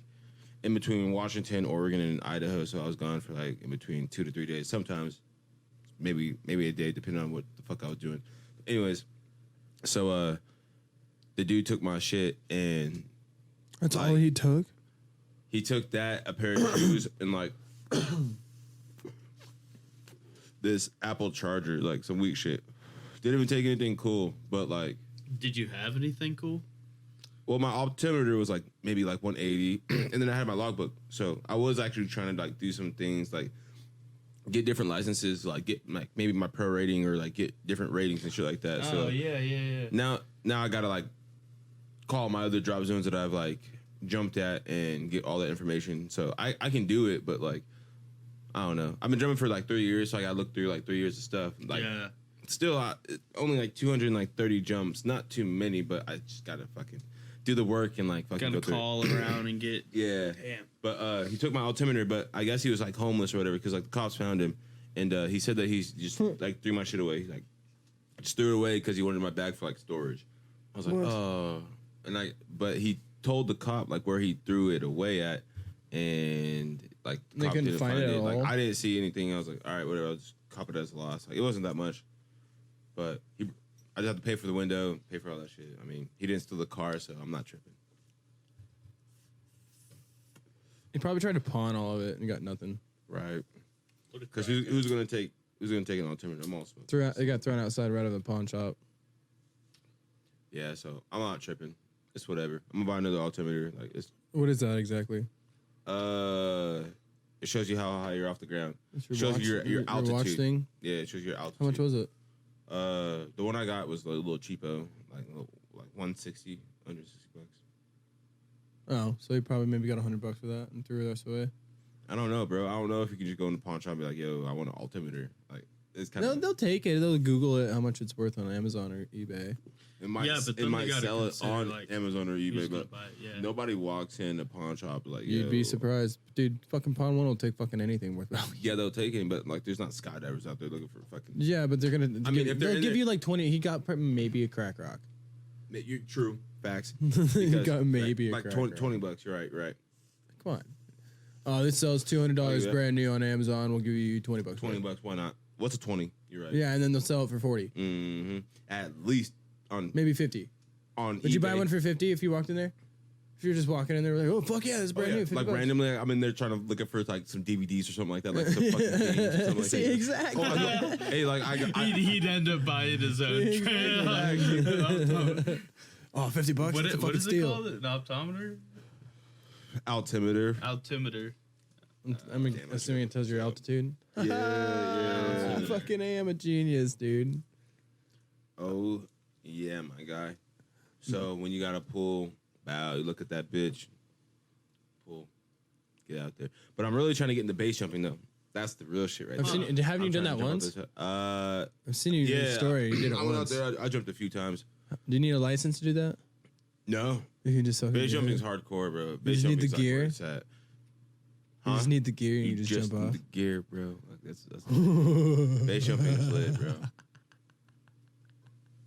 in between Washington, Oregon, and Idaho, so I was gone for like in between 2 to 3 days. Sometimes, maybe a day, depending on what the fuck I was doing. Anyways, so the dude took my shit and That's like, all he took? he took that, a pair of shoes, and like this Apple charger, like some weak shit. Didn't even take anything cool, but like, Did you have anything cool? well, my altimeter was like maybe like 180, and then I had my logbook. So I was actually trying to like do some things like get different licenses, like get like maybe my pro rating or like get different ratings and shit like that. So yeah. now I gotta like call my other drop zones that I've like jumped at and get all that information. So I can do it, but like I don't know. I've been jumping for like 3 years, so I gotta look through like 3 years of stuff. Like Yeah. still only like 230 jumps, not too many, but I just gotta fucking do the work and like fucking Gotta go through it. call around and get. Yeah. Damn. But he took my altimeter, but I guess he was like homeless or whatever because like the cops found him, and he said that he's just like threw my shit away. He, like just threw it away because he wanted my bag for like storage. I was like, What? oh, but he told the cop like where he threw it away at, and like the They cop couldn't didn't find it at Like all? I didn't see anything. I was like, all right, whatever. I'll just cop it as a loss. Like, it wasn't that much, but I just had to pay for the window, pay for all that shit. I mean, he didn't steal the car, so I'm not tripping. He probably tried to pawn all of it and got nothing. Right. Because who's gonna take an alternative? I'm all smooth. It got thrown outside right of the pawn shop. Yeah, so I'm not tripping. It's whatever. I'm gonna buy another altimeter. Like, it's What is that exactly? it shows you how high you're off the ground. It's It shows you your altitude. watch thing. Yeah, it shows your altitude. How much was it? The one I got was a little cheapo, like 160, under $60. Oh, so he probably maybe got $100 for that and threw the rest away. I don't know, bro. I don't know if you can just go in the pawn shop and be like, "Yo, I want an altimeter." Like, it's kind of. They'll take it. They'll Google it how much it's worth on Amazon or eBay. It might, Yeah, but it then might they gotta sell it consider, on like, Amazon or who's eBay, gonna but buy it? Yeah. nobody walks in a pawn shop like, You'd be "Yo." surprised, dude. Fucking pawn one will take fucking anything worth value. Yeah, they'll take it, but like, there's not skydivers out there looking for fucking. Yeah, but they're gonna. I mean, if they're they'll in give it- you like 20. He got maybe a crack rock. You're true facts. He Because, got maybe a like crack 20, rock. $20. You're right. Come on. Oh, this sells $200 Oh, yeah. brand new on Amazon. We'll give you $20. $20. Why not? What's a 20? You're right. Yeah, and then they'll sell it for 40, Mm-hmm. At least on maybe 50. on. Would you buy eBay. one for 50 if you walked in there? If you're just walking in there, like, oh fuck yeah, this is brand new. 50 Like bucks. randomly, I'm in there trying to look for like some DVDs or something like that, like some fucking games or something like See, that. exactly. Oh, hey, like He'd end up buying his own Exactly. Oh, $50. What That's a fucking is it steal. called? An optometer? altimeter. Altimeter. I'm Damn, I assuming it tells your altitude. Yeah. I fucking am a genius, dude. Oh yeah, my guy. So when you gotta pull, bow, you look at that bitch, pull, get out there. But I'm really trying to get into base jumping though. That's the real shit right I've there. seen. Haven't you I'm done trying that to jump once? off this- I've seen you in your yeah. story. You did it I went out once. there. I jumped a few times. Do you need a license to do that? No, You can just fucking base do it. jumping's hardcore, bro. Base just need jumping's the like where gear? it's at. You just Huh? need the gear and you just jump need off. the gear, bro. Like that's base jumping is lit, bro.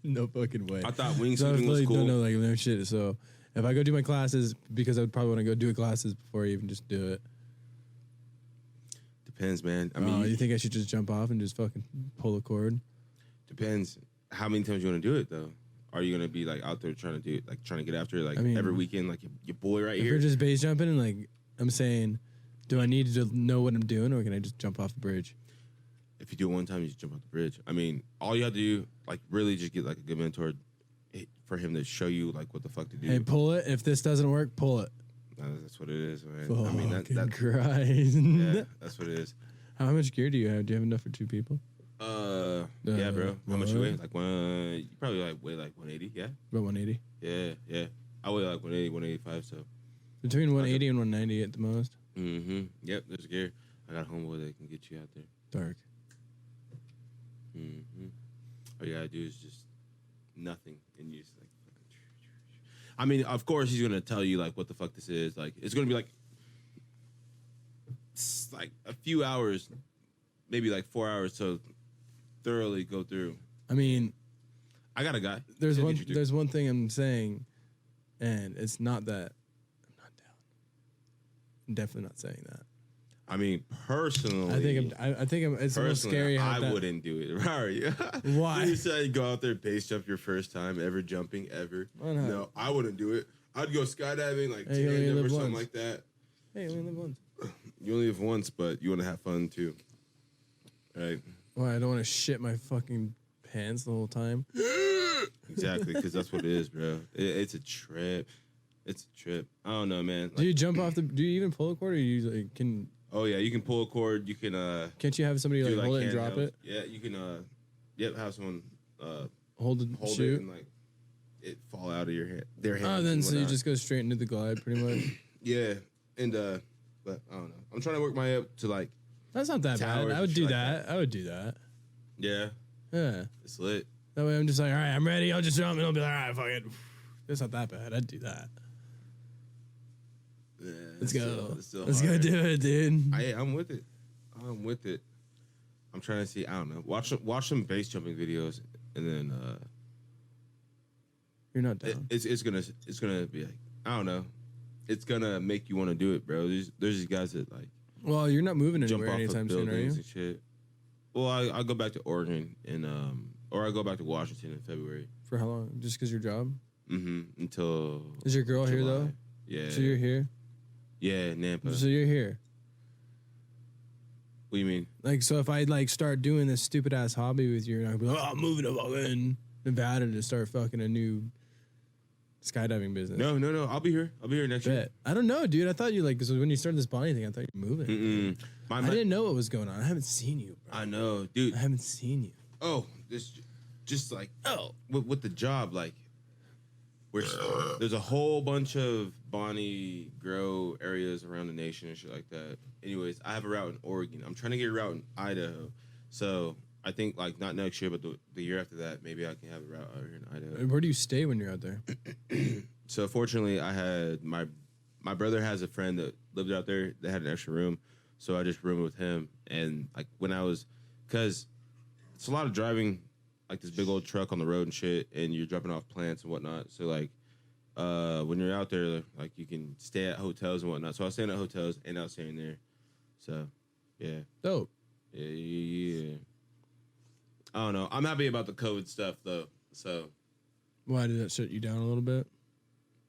No fucking way. I thought So I wingsuiting was really cool. don't know like no shit. So if I go do my classes, because I would probably want to go do classes before I even just do it. Depends, man. I mean, You think I should just jump off and just fucking pull the cord? depends. How many times you want to do it though? Are you gonna be like out there trying to do it, like trying to get after it, like I mean, every weekend, like your boy right If here? we're just base jumping and like I'm saying, do I need to know what I'm doing or can I just jump off the bridge? If you do it one time, you just jump off the bridge. I mean, all you have to do, like, really just get like a good mentor for him to show you like what the fuck to do. Hey, pull it. If this doesn't work, pull it. That's what it is, man. Fucking I mean, that Christ. yeah, that's what it is. How much gear do you have? Do you have enough for two people? Yeah, bro. How much you weigh? Like you probably weigh like 180. Yeah, About 180. yeah. I weigh like 180, 185. So. Between 180 and 190 at the most. Mm-hmm. Yep. There's gear. I got a homeboy that can get you out there. Dark. Mm-hmm. All you gotta do is just nothing, and you just like. I mean, of course, he's gonna tell you like what the fuck this is. Like, it's gonna be like a few hours, maybe like 4 hours to thoroughly go through. I mean, I got a guy. there's He'll one. get you through. There's one thing I'm saying, and it's not that. I'm not down. I'm definitely not saying that. I mean, personally, I think it's a little personally, scary. How I that, wouldn't do it. Right? Why? You said you go out there, base jump your first time ever jumping ever. Why not? No, I wouldn't do it. I'd go skydiving, like Hey, you only tandem or live something once. like that. Hey, we only live once. You only live once, but you want to have fun too, right? Why? I don't want to shit my fucking pants the whole time. Exactly, because that's what it is, bro. It's a trip. It's a trip. I don't know, man. Do you jump off the? Do you even pull a cord, or you like can? Oh yeah, you can pull a cord. You can Can't you have somebody do like hold it and drop handhelds. it? Yeah, you can have someone Hold it, hold shoot. it and like it fall out of your hand. Their hands. Oh, then and so you whatnot. just go straight into the glide, pretty much. Yeah, and but I don't know. I'm trying to work my way up to like That's not that bad. Towers I and would shit do like that. I would do that. yeah, Yeah. it's lit. That way I'm just like, all right, I'm ready. I'll just jump and I'll be like, all right, fuck it. It's not that bad. I'd do that. Yeah, Let's go. it's still Let's go hard. do it, dude. I'm with it. I'm with it. I'm trying to see. I don't know. Watch some base jumping videos, and then You're not down. it's gonna be like I don't know. It's gonna make you want to do it, bro. There's these guys that like Well, you're not moving jump anywhere off anytime of soon, are buildings you? and shit. Well, I go back to Oregon or I go back to Washington in February. For how long? Just because your job? Until. Is your girl July. here though? Yeah. So you're here? Yeah, Nampa. So you're here. What do you mean? Like, so if I like start doing this stupid ass hobby with you, and I'd be like, oh, I'm moving to fucking Nevada to start fucking a new skydiving business. No. I'll be here. I'll be here next year. I don't know, dude. I thought you like, because when you started this bonding thing, I thought you were moving. I didn't know what was going on. I haven't seen you, bro. I know, dude. I haven't seen you. Oh, this just like with the job, like there's a whole bunch of Bonnie grow areas around the nation and shit like that. Anyways, I have a route in Oregon. I'm trying to get a route in Idaho. So I think like not next year, but the year after that, maybe I can have a route out here in Idaho. Where do you stay when you're out there? So fortunately, I had my brother has a friend that lived out there that had an extra room, so I just roomed with him. And like when I was, cause it's a lot of driving, like this big old truck on the road and shit, and you're dropping off plants and whatnot. So like, when you're out there, like you can stay at hotels and whatnot. So I was staying at hotels and I was staying there. So, yeah. Dope. Yeah. I don't know. I'm happy about the COVID stuff though. So. Why did that shut you down a little bit?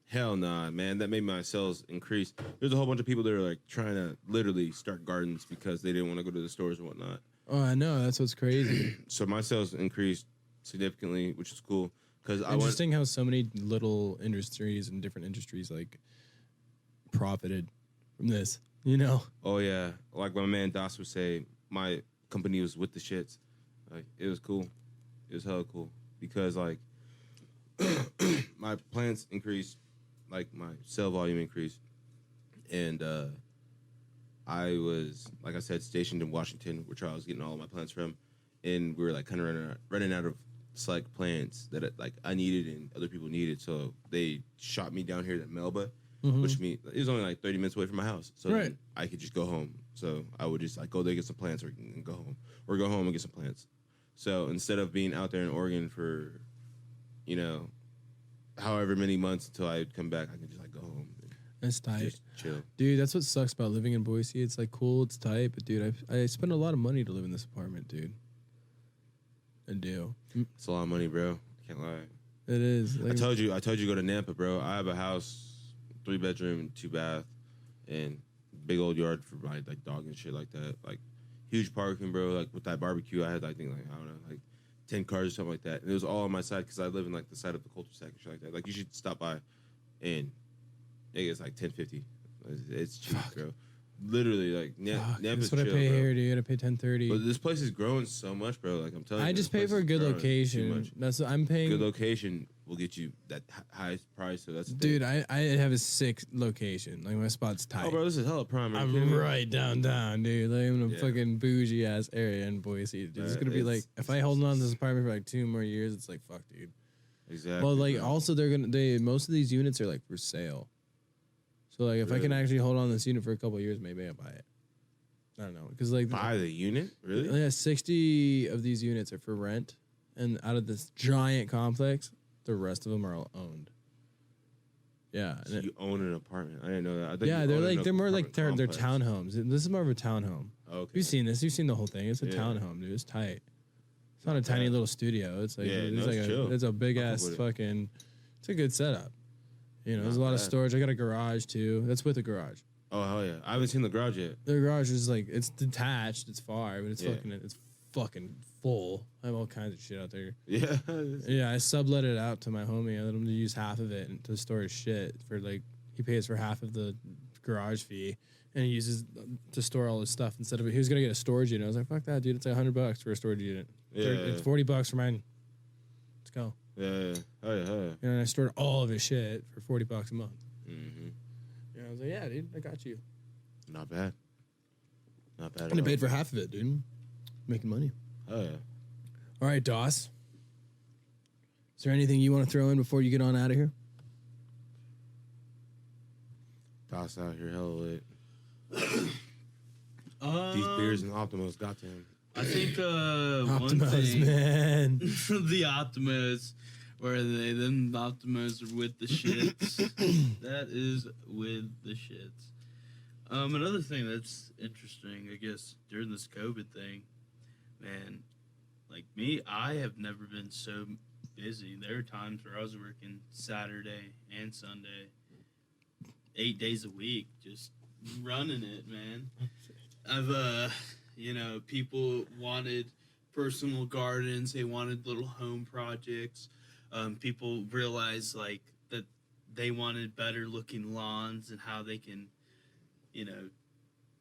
Hell nah, man. That made my sales increase. There's a whole bunch of people that are like trying to literally start gardens because they didn't want to go to the stores and whatnot. Oh, I know. That's what's crazy. So my sales increased significantly, which is cool. Interesting how so many little industries and different industries like profited from this, you know? Oh yeah, like my man Das would say, my company was with the shits. Like it was cool. It was hella cool because like my plants increased, like my sale volume increased, and I was, like I said, stationed in Washington, which I was getting all of my plants from, and we were like kind of running out of select plants that like I needed and other people needed, so they shot me down here to Melba, which means it was only like 30 minutes away from my house, so then I could just go home. So I would just like go there, get some plants, or go home, and get some plants. So instead of being out there in Oregon for, you know, however many months until I would come back, I can just like go home. That's tight. Just chill. Dude, that's what sucks about living in Boise. It's like cool, it's tight, but dude, I spend a lot of money to live in this apartment, dude. I do. It's a lot of money, bro. Can't lie. It is. Like, I told you go to Nampa, bro. I have a house, 3-bedroom and 2-bath, and big old yard for my like dog and shit like that. Like huge parking, bro. Like with that barbecue, I had I think like I don't know, like 10 cars or something like that. And it was all on my side because I live in like the side of the cul-de-sac and shit like that. Like you should stop by, and it's like $10.50. It's cheap, bro. Literally, like Nampa's that's what chill, I pay bro. here, dude. I pay $10.30. But this place is growing so much, bro. Like I'm telling you, I just pay for a good location. That's what I'm paying. Good location will get you that highest price. So that's the dude. I have a sick location. Like my spot's tight. Oh, bro, this is hella prime. I'm right downtown, dude. Like I'm in a fucking bougie ass area in Boise. Dude. It's gonna be like if I hold on to this apartment for like 2 more years, it's like fuck, dude. Exactly. Well, like bro. also most of these units are like for sale. So like if I can actually hold on to this unit for a couple of years, maybe I'll buy it. I don't know, because like buy the unit, really? Yeah, 60 of these units are for rent, and out of this giant complex, the rest of them are all owned. Yeah, So you own an apartment? I didn't know that. I thought yeah, they're more like they're complex. townhomes. This is more of a townhome. Okay. You've seen this. You've seen the whole thing. It's a Yeah. townhome, dude. It's tight. It's not a tiny little studio. It's like it's like chill. it's a big I'll ass fuck with it. fucking. It's a good setup. You know, there's a Not lot of bad. storage. I got a garage too. That's with a garage. Oh hell yeah! I haven't seen the garage yet. The garage is like it's detached. It's far, but it's Yeah. fucking full. I have all kinds of shit out there. Yeah. Yeah, I sublet it out to my homie. I let him use half of it to store his shit for like he pays for half of the garage fee, and he uses to store all his stuff instead of he was gonna get a storage unit. I was like, fuck that, dude. It's like $100 for a storage unit. Yeah. It's $40 for mine. Let's go. Yeah. Oh yeah. And I stored all of his shit for $40 a month. Mm-hmm. Yeah, I was like, yeah, dude, I got you. Not bad. Not bad. And I paid for half of it, dude. Making money. Oh yeah. All right, Doss. Is there anything you want to throw in before you get on out of here? Toss out here, hella lit. These beers and Optimos got to him. I think one Optimus, thing, man. the Optimus, where them Optimus are with the shits. That is with the shits. Another thing that's interesting, I guess, during this COVID thing, man, like me, I have never been so busy. There are times where I was working Saturday and Sunday, 8 days a week, just running it, man. I've, people wanted personal gardens. They wanted little home projects. People realized, like, that they wanted better looking lawns and how they can,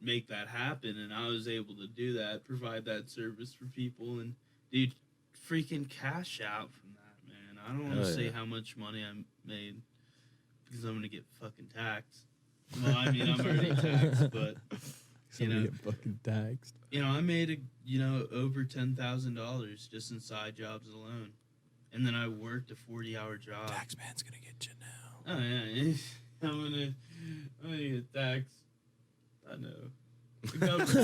make that happen. And I was able to do that, provide that service for people. And, dude, freaking cash out from that, man. I don't want to say how much money I made because I'm going to get fucking taxed. Well, I mean, I'm already taxed, but, Get fucking taxed. I made, over $10,000 just in side jobs alone. And then I worked a 40-hour job. Taxman's gonna get you now. Oh, yeah. I'm gonna get taxed. I know. The government,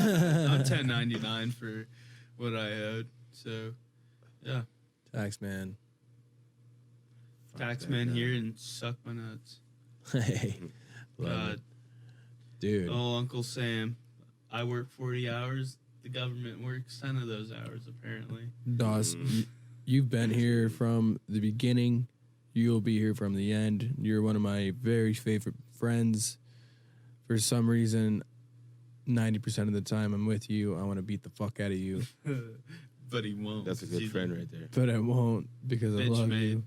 I'm 1099 for what I owed. So, yeah. Taxman. Taxman here and suck my nuts. Hey. God. Dude. Oh, Uncle Sam. I work 40 hours. The government works 10 of those hours, apparently. Doss, you've been here from the beginning. You'll be here from the end. You're one of my very favorite friends. For some reason, 90% of the time I'm with you, I want to beat the fuck out of you. But he won't. That's a good friend right there. But I won't because I love you.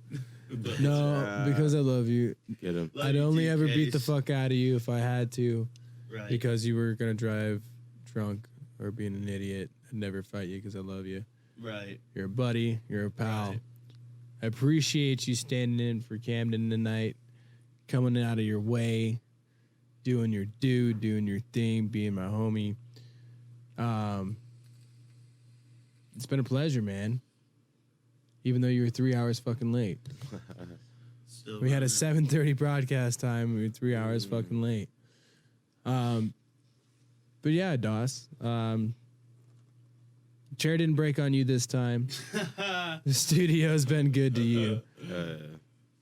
But No, because I love you. Get him. Love I'd you only too, ever beat the Case. fuck out of you if I had to. Right. Because you were going to drive drunk or being an idiot. I'd never fight you because I love you. Right. You're a buddy. You're a pal. Right. I appreciate you standing in for Camden tonight, coming out of your way, doing your thing, being my homie. It's been a pleasure, man. Even though you were 3 hours fucking late. Still We had a running. 7:30 broadcast time. We were 3 hours fucking late. But yeah, Doss. Chair didn't break on you this time. The studio's been good to you.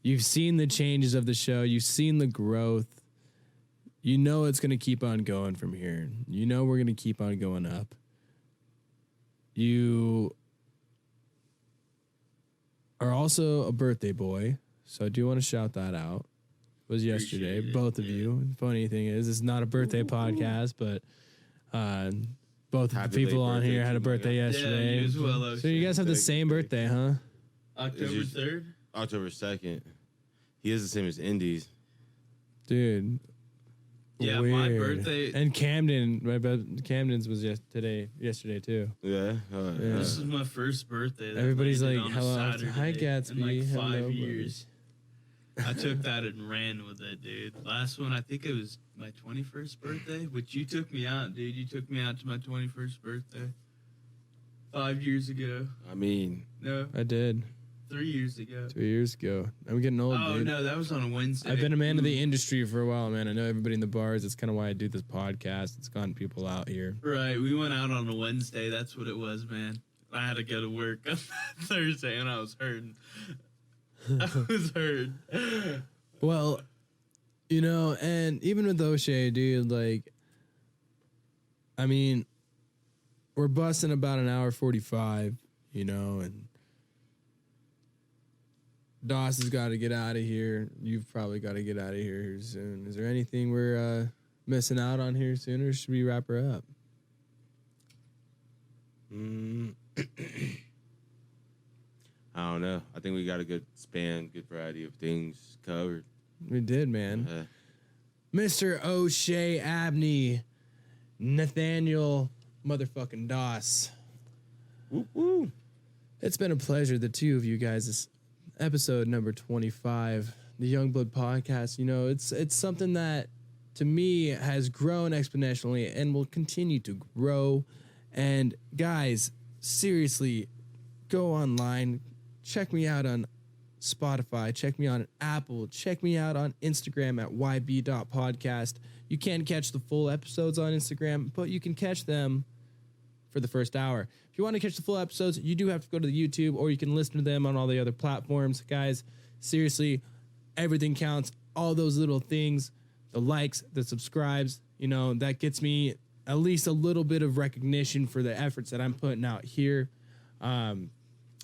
You've seen the changes of the show. You've seen the growth. You know it's going to keep on going from here. You know we're going to keep on going up. You are also a birthday boy, so I do want to shout that out. It was yesterday, Appreciate it, both of yeah. you. Funny thing is, it's not a birthday podcast, but both of Happy the people late on here birthday had a to my birthday guy. yesterday. Yeah, you as well, So you guys have the Thank you, same thank birthday, huh? October Is 3rd? October 2nd. He is the same as Indy's. Dude. Yeah, my weird. birthday- And Camden's was yesterday too. Yeah. Yeah. This is my first birthday. that Everybody's landed like, on a hello. Saturday Hi, in Gatsby. like 5 Hello, years. I took that and ran with it, dude. Last one, I think it was my 21st birthday, which you took me out, dude. You took me out to my 21st birthday 5 years ago. I mean, No, I did 3 years ago. 2 years ago. I'm getting old, Oh, dude. no, that was on a Wednesday. I've been a man of the industry for a while, man. I know everybody in the bars. It's kind of why I do this podcast. It's gotten people out here. Right, we went out on a Wednesday. That's what it was, man. I had to go to work on Thursday, and I was hurting. I was hurting. Well, and even with O'Shea, dude, like, I mean, we're busting about an hour 45, and Doss has got to get out of here. You've probably got to get out of here soon. Is there anything we're missing out on here soon, or should we wrap her up? I don't know. I think we got a good span, good variety of things covered. We did, man. Mr. Oshea Abney, Nathaniel motherfucking Doss. Woo woo. It's been a pleasure, the two of you guys. This episode number 25, the Youngblood podcast. It's something that, to me, has grown exponentially and will continue to grow. And guys, seriously, go online, check me out on Spotify, check me out on Apple, check me out on Instagram at yb.podcast. You can't catch the full episodes on Instagram, but you can catch them for the first hour. If you want to catch the full episodes, you do have to go to the YouTube, or you can listen to them on all the other platforms. Guys, seriously, everything counts. All those little things, the likes, the subscribes, that gets me at least a little bit of recognition for the efforts that I'm putting out here. I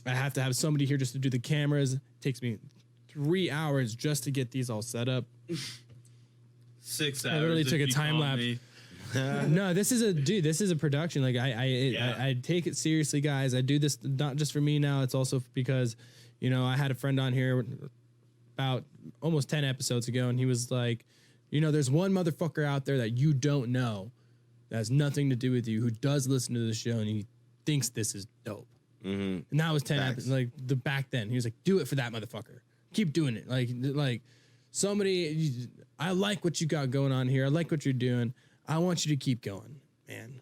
have to have somebody here just to do the cameras. It takes me 3 hours just to get these all set up. 6 hours. I literally took a time lapse. No, this is a production. Like I take it seriously, guys. I do this not just for me now. It's also because, I had a friend on here about almost 10 episodes ago, and he was like, there's one motherfucker out there that you don't know that has nothing to do with you who does listen to the show and he thinks this is dope. Mm-hmm. And that was 10 episodes. Like back then, he was like, do it for that motherfucker. Keep doing it. Like somebody, I like what you got going on here. I like what you're doing. I want you to keep going, man.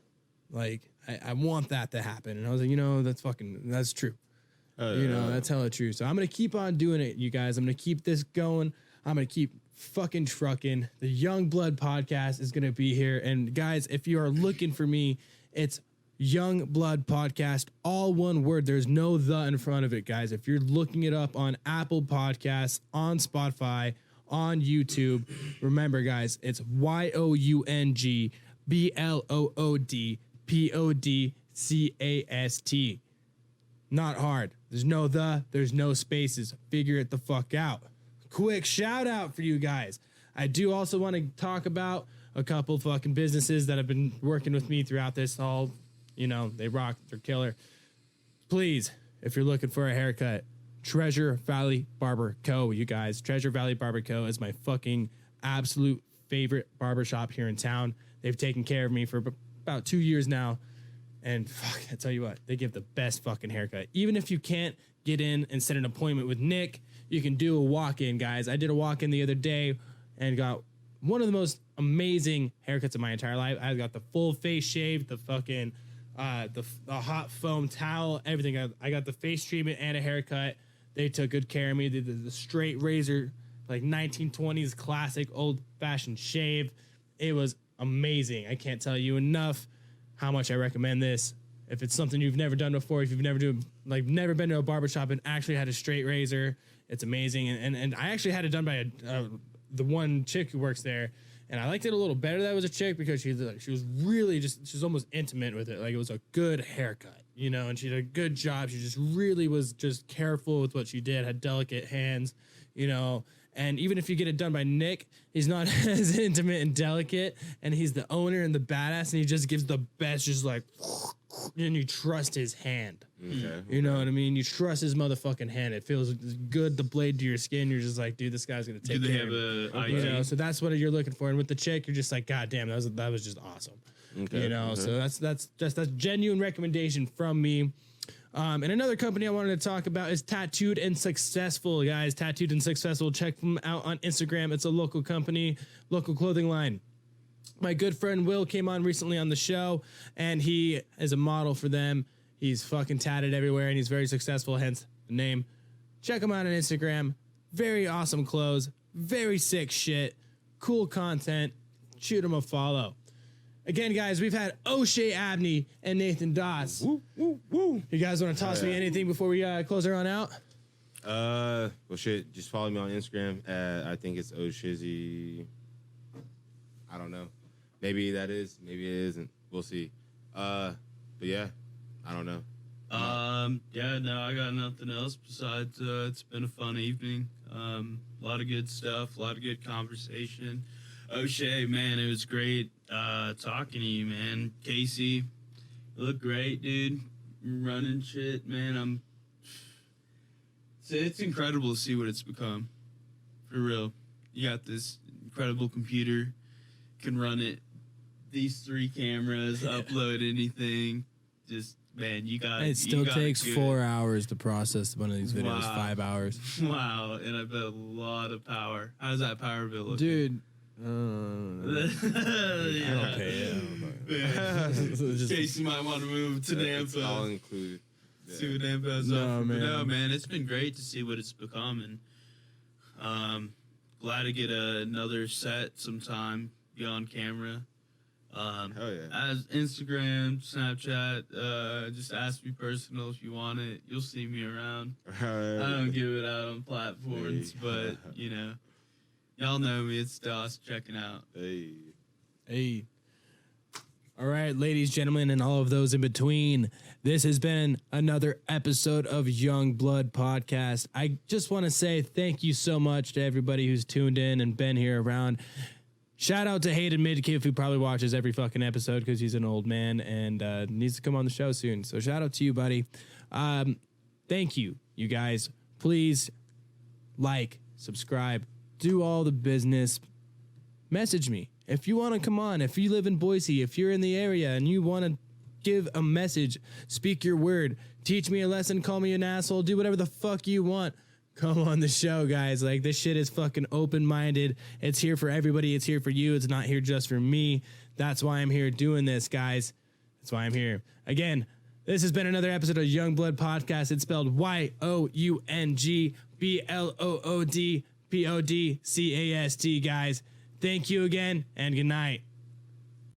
Like, I want that to happen. And I was like, that's true. That's hella true. So I'm going to keep on doing it, you guys. I'm going to keep this going. I'm going to keep fucking trucking. The Young Blood podcast is going to be here. And guys, if you are looking for me, it's Young Blood podcast, all one word. There's no the in front of it, guys. If you're looking it up on Apple Podcasts, on Spotify, on YouTube, remember, guys, it's YOUNGBLOODPODCAST. Not hard. There's no there's no spaces. Figure it the fuck out. Quick shout out for you guys. I do also want to talk about a couple fucking businesses that have been working with me throughout this all. They rock. They're killer. Please, if you're looking for a haircut, Treasure Valley Barber Co. You guys, Treasure Valley Barber Co. is my fucking absolute favorite barbershop here in town. They've taken care of me for about 2 years now. And fuck, I tell you what, they give the best fucking haircut. Even if you can't get in and set an appointment with Nick, you can do a walk-in, guys. I did a walk-in the other day and got one of the most amazing haircuts of my entire life. I got the full face shave, the fucking the hot foam towel, everything. I got the face treatment and a haircut. They took good care of me. They did the straight razor, like 1920s classic old-fashioned shave. It was amazing. I can't tell you enough how much I recommend this. If it's something you've never done before, if you've never been to a barbershop and actually had a straight razor, it's amazing. And I actually had it done by the one chick who works there, and I liked it a little better that it was a chick because she was really she was almost intimate with it. Like, it was a good haircut, and she did a good job. She just really was just careful with what she did, had delicate hands, and even if you get it done by Nick, he's not as intimate and delicate, and he's the owner and the badass, and he just gives the best, just like, and you trust his hand. Okay. You know what I mean? You trust his motherfucking hand. It feels good, the blade to your skin. You're just like, dude, this guy's gonna take care of it. Do they have a so that's what you're looking for. And with the chick, you're just like, god damn, that was just awesome. Okay. So that's genuine recommendation from me. And another company I wanted to talk about is Tattooed and Successful, guys. Tattooed and Successful. Check them out on Instagram. It's a local company, local clothing line. My good friend Will came on recently on the show, and he is a model for them. He's fucking tatted everywhere, and he's very successful, hence the name. Check him out on Instagram. Very awesome clothes. Very sick shit. Cool content. Shoot him a follow. Again, guys, we've had Oshea Abney and Nathan Doss. Woo, woo, woo. You guys want to toss me anything before we close her on out? Well, shit, just follow me on Instagram. I think it's Oshizzy. I don't know. Maybe that is. Maybe it isn't. We'll see. But yeah, I don't know. Yeah, no, I got nothing else besides it's been a fun evening. A lot of good stuff, a lot of good conversation. O'Shea, man, it was great talking to you, man. Casey, you look great, dude. Running shit, man. It's incredible to see what it's become. For real. You got this incredible computer, can run it. These 3 cameras, upload anything. Just, man, you got it. Still takes 4 hours to process one of these videos. Wow. 5 hours. Wow, and I bet a lot of power. How's that power bill looking? Dude. I don't pay it. Casey might want to move to Nampa. It's all included. Yeah. See what Nampa has no, man. No, man, it's been great to see what it's become, and glad to get another set sometime, be on camera. Hell yeah. As Instagram, Snapchat, just ask me personal if you want it. You'll see me around. I don't give it out on platforms, but y'all know me. It's Doss checking out. Hey. All right, ladies, gentlemen, and all of those in between, this has been another episode of Young Blood Podcast. I just want to say thank you so much to everybody who's tuned in and been here around. Shout out to Hayden Midkiff, who probably watches every fucking episode because he's an old man and needs to come on the show soon. So shout out to you, buddy. Thank you, you guys. Please like, subscribe, do all the business. Message me. If you want to come on, if you live in Boise, if you're in the area and you want to give a message, speak your word, teach me a lesson, call me an asshole, do whatever the fuck you want. Come on the show, guys. Like, this shit is fucking open-minded. It's here for everybody. It's here for you. It's not here just for me. That's why I'm here doing this, guys. That's why I'm here. Again, this has been another episode of Young Blood Podcast. It's spelled YOUNGBLOODPODCAST, guys. Thank you again, and good night.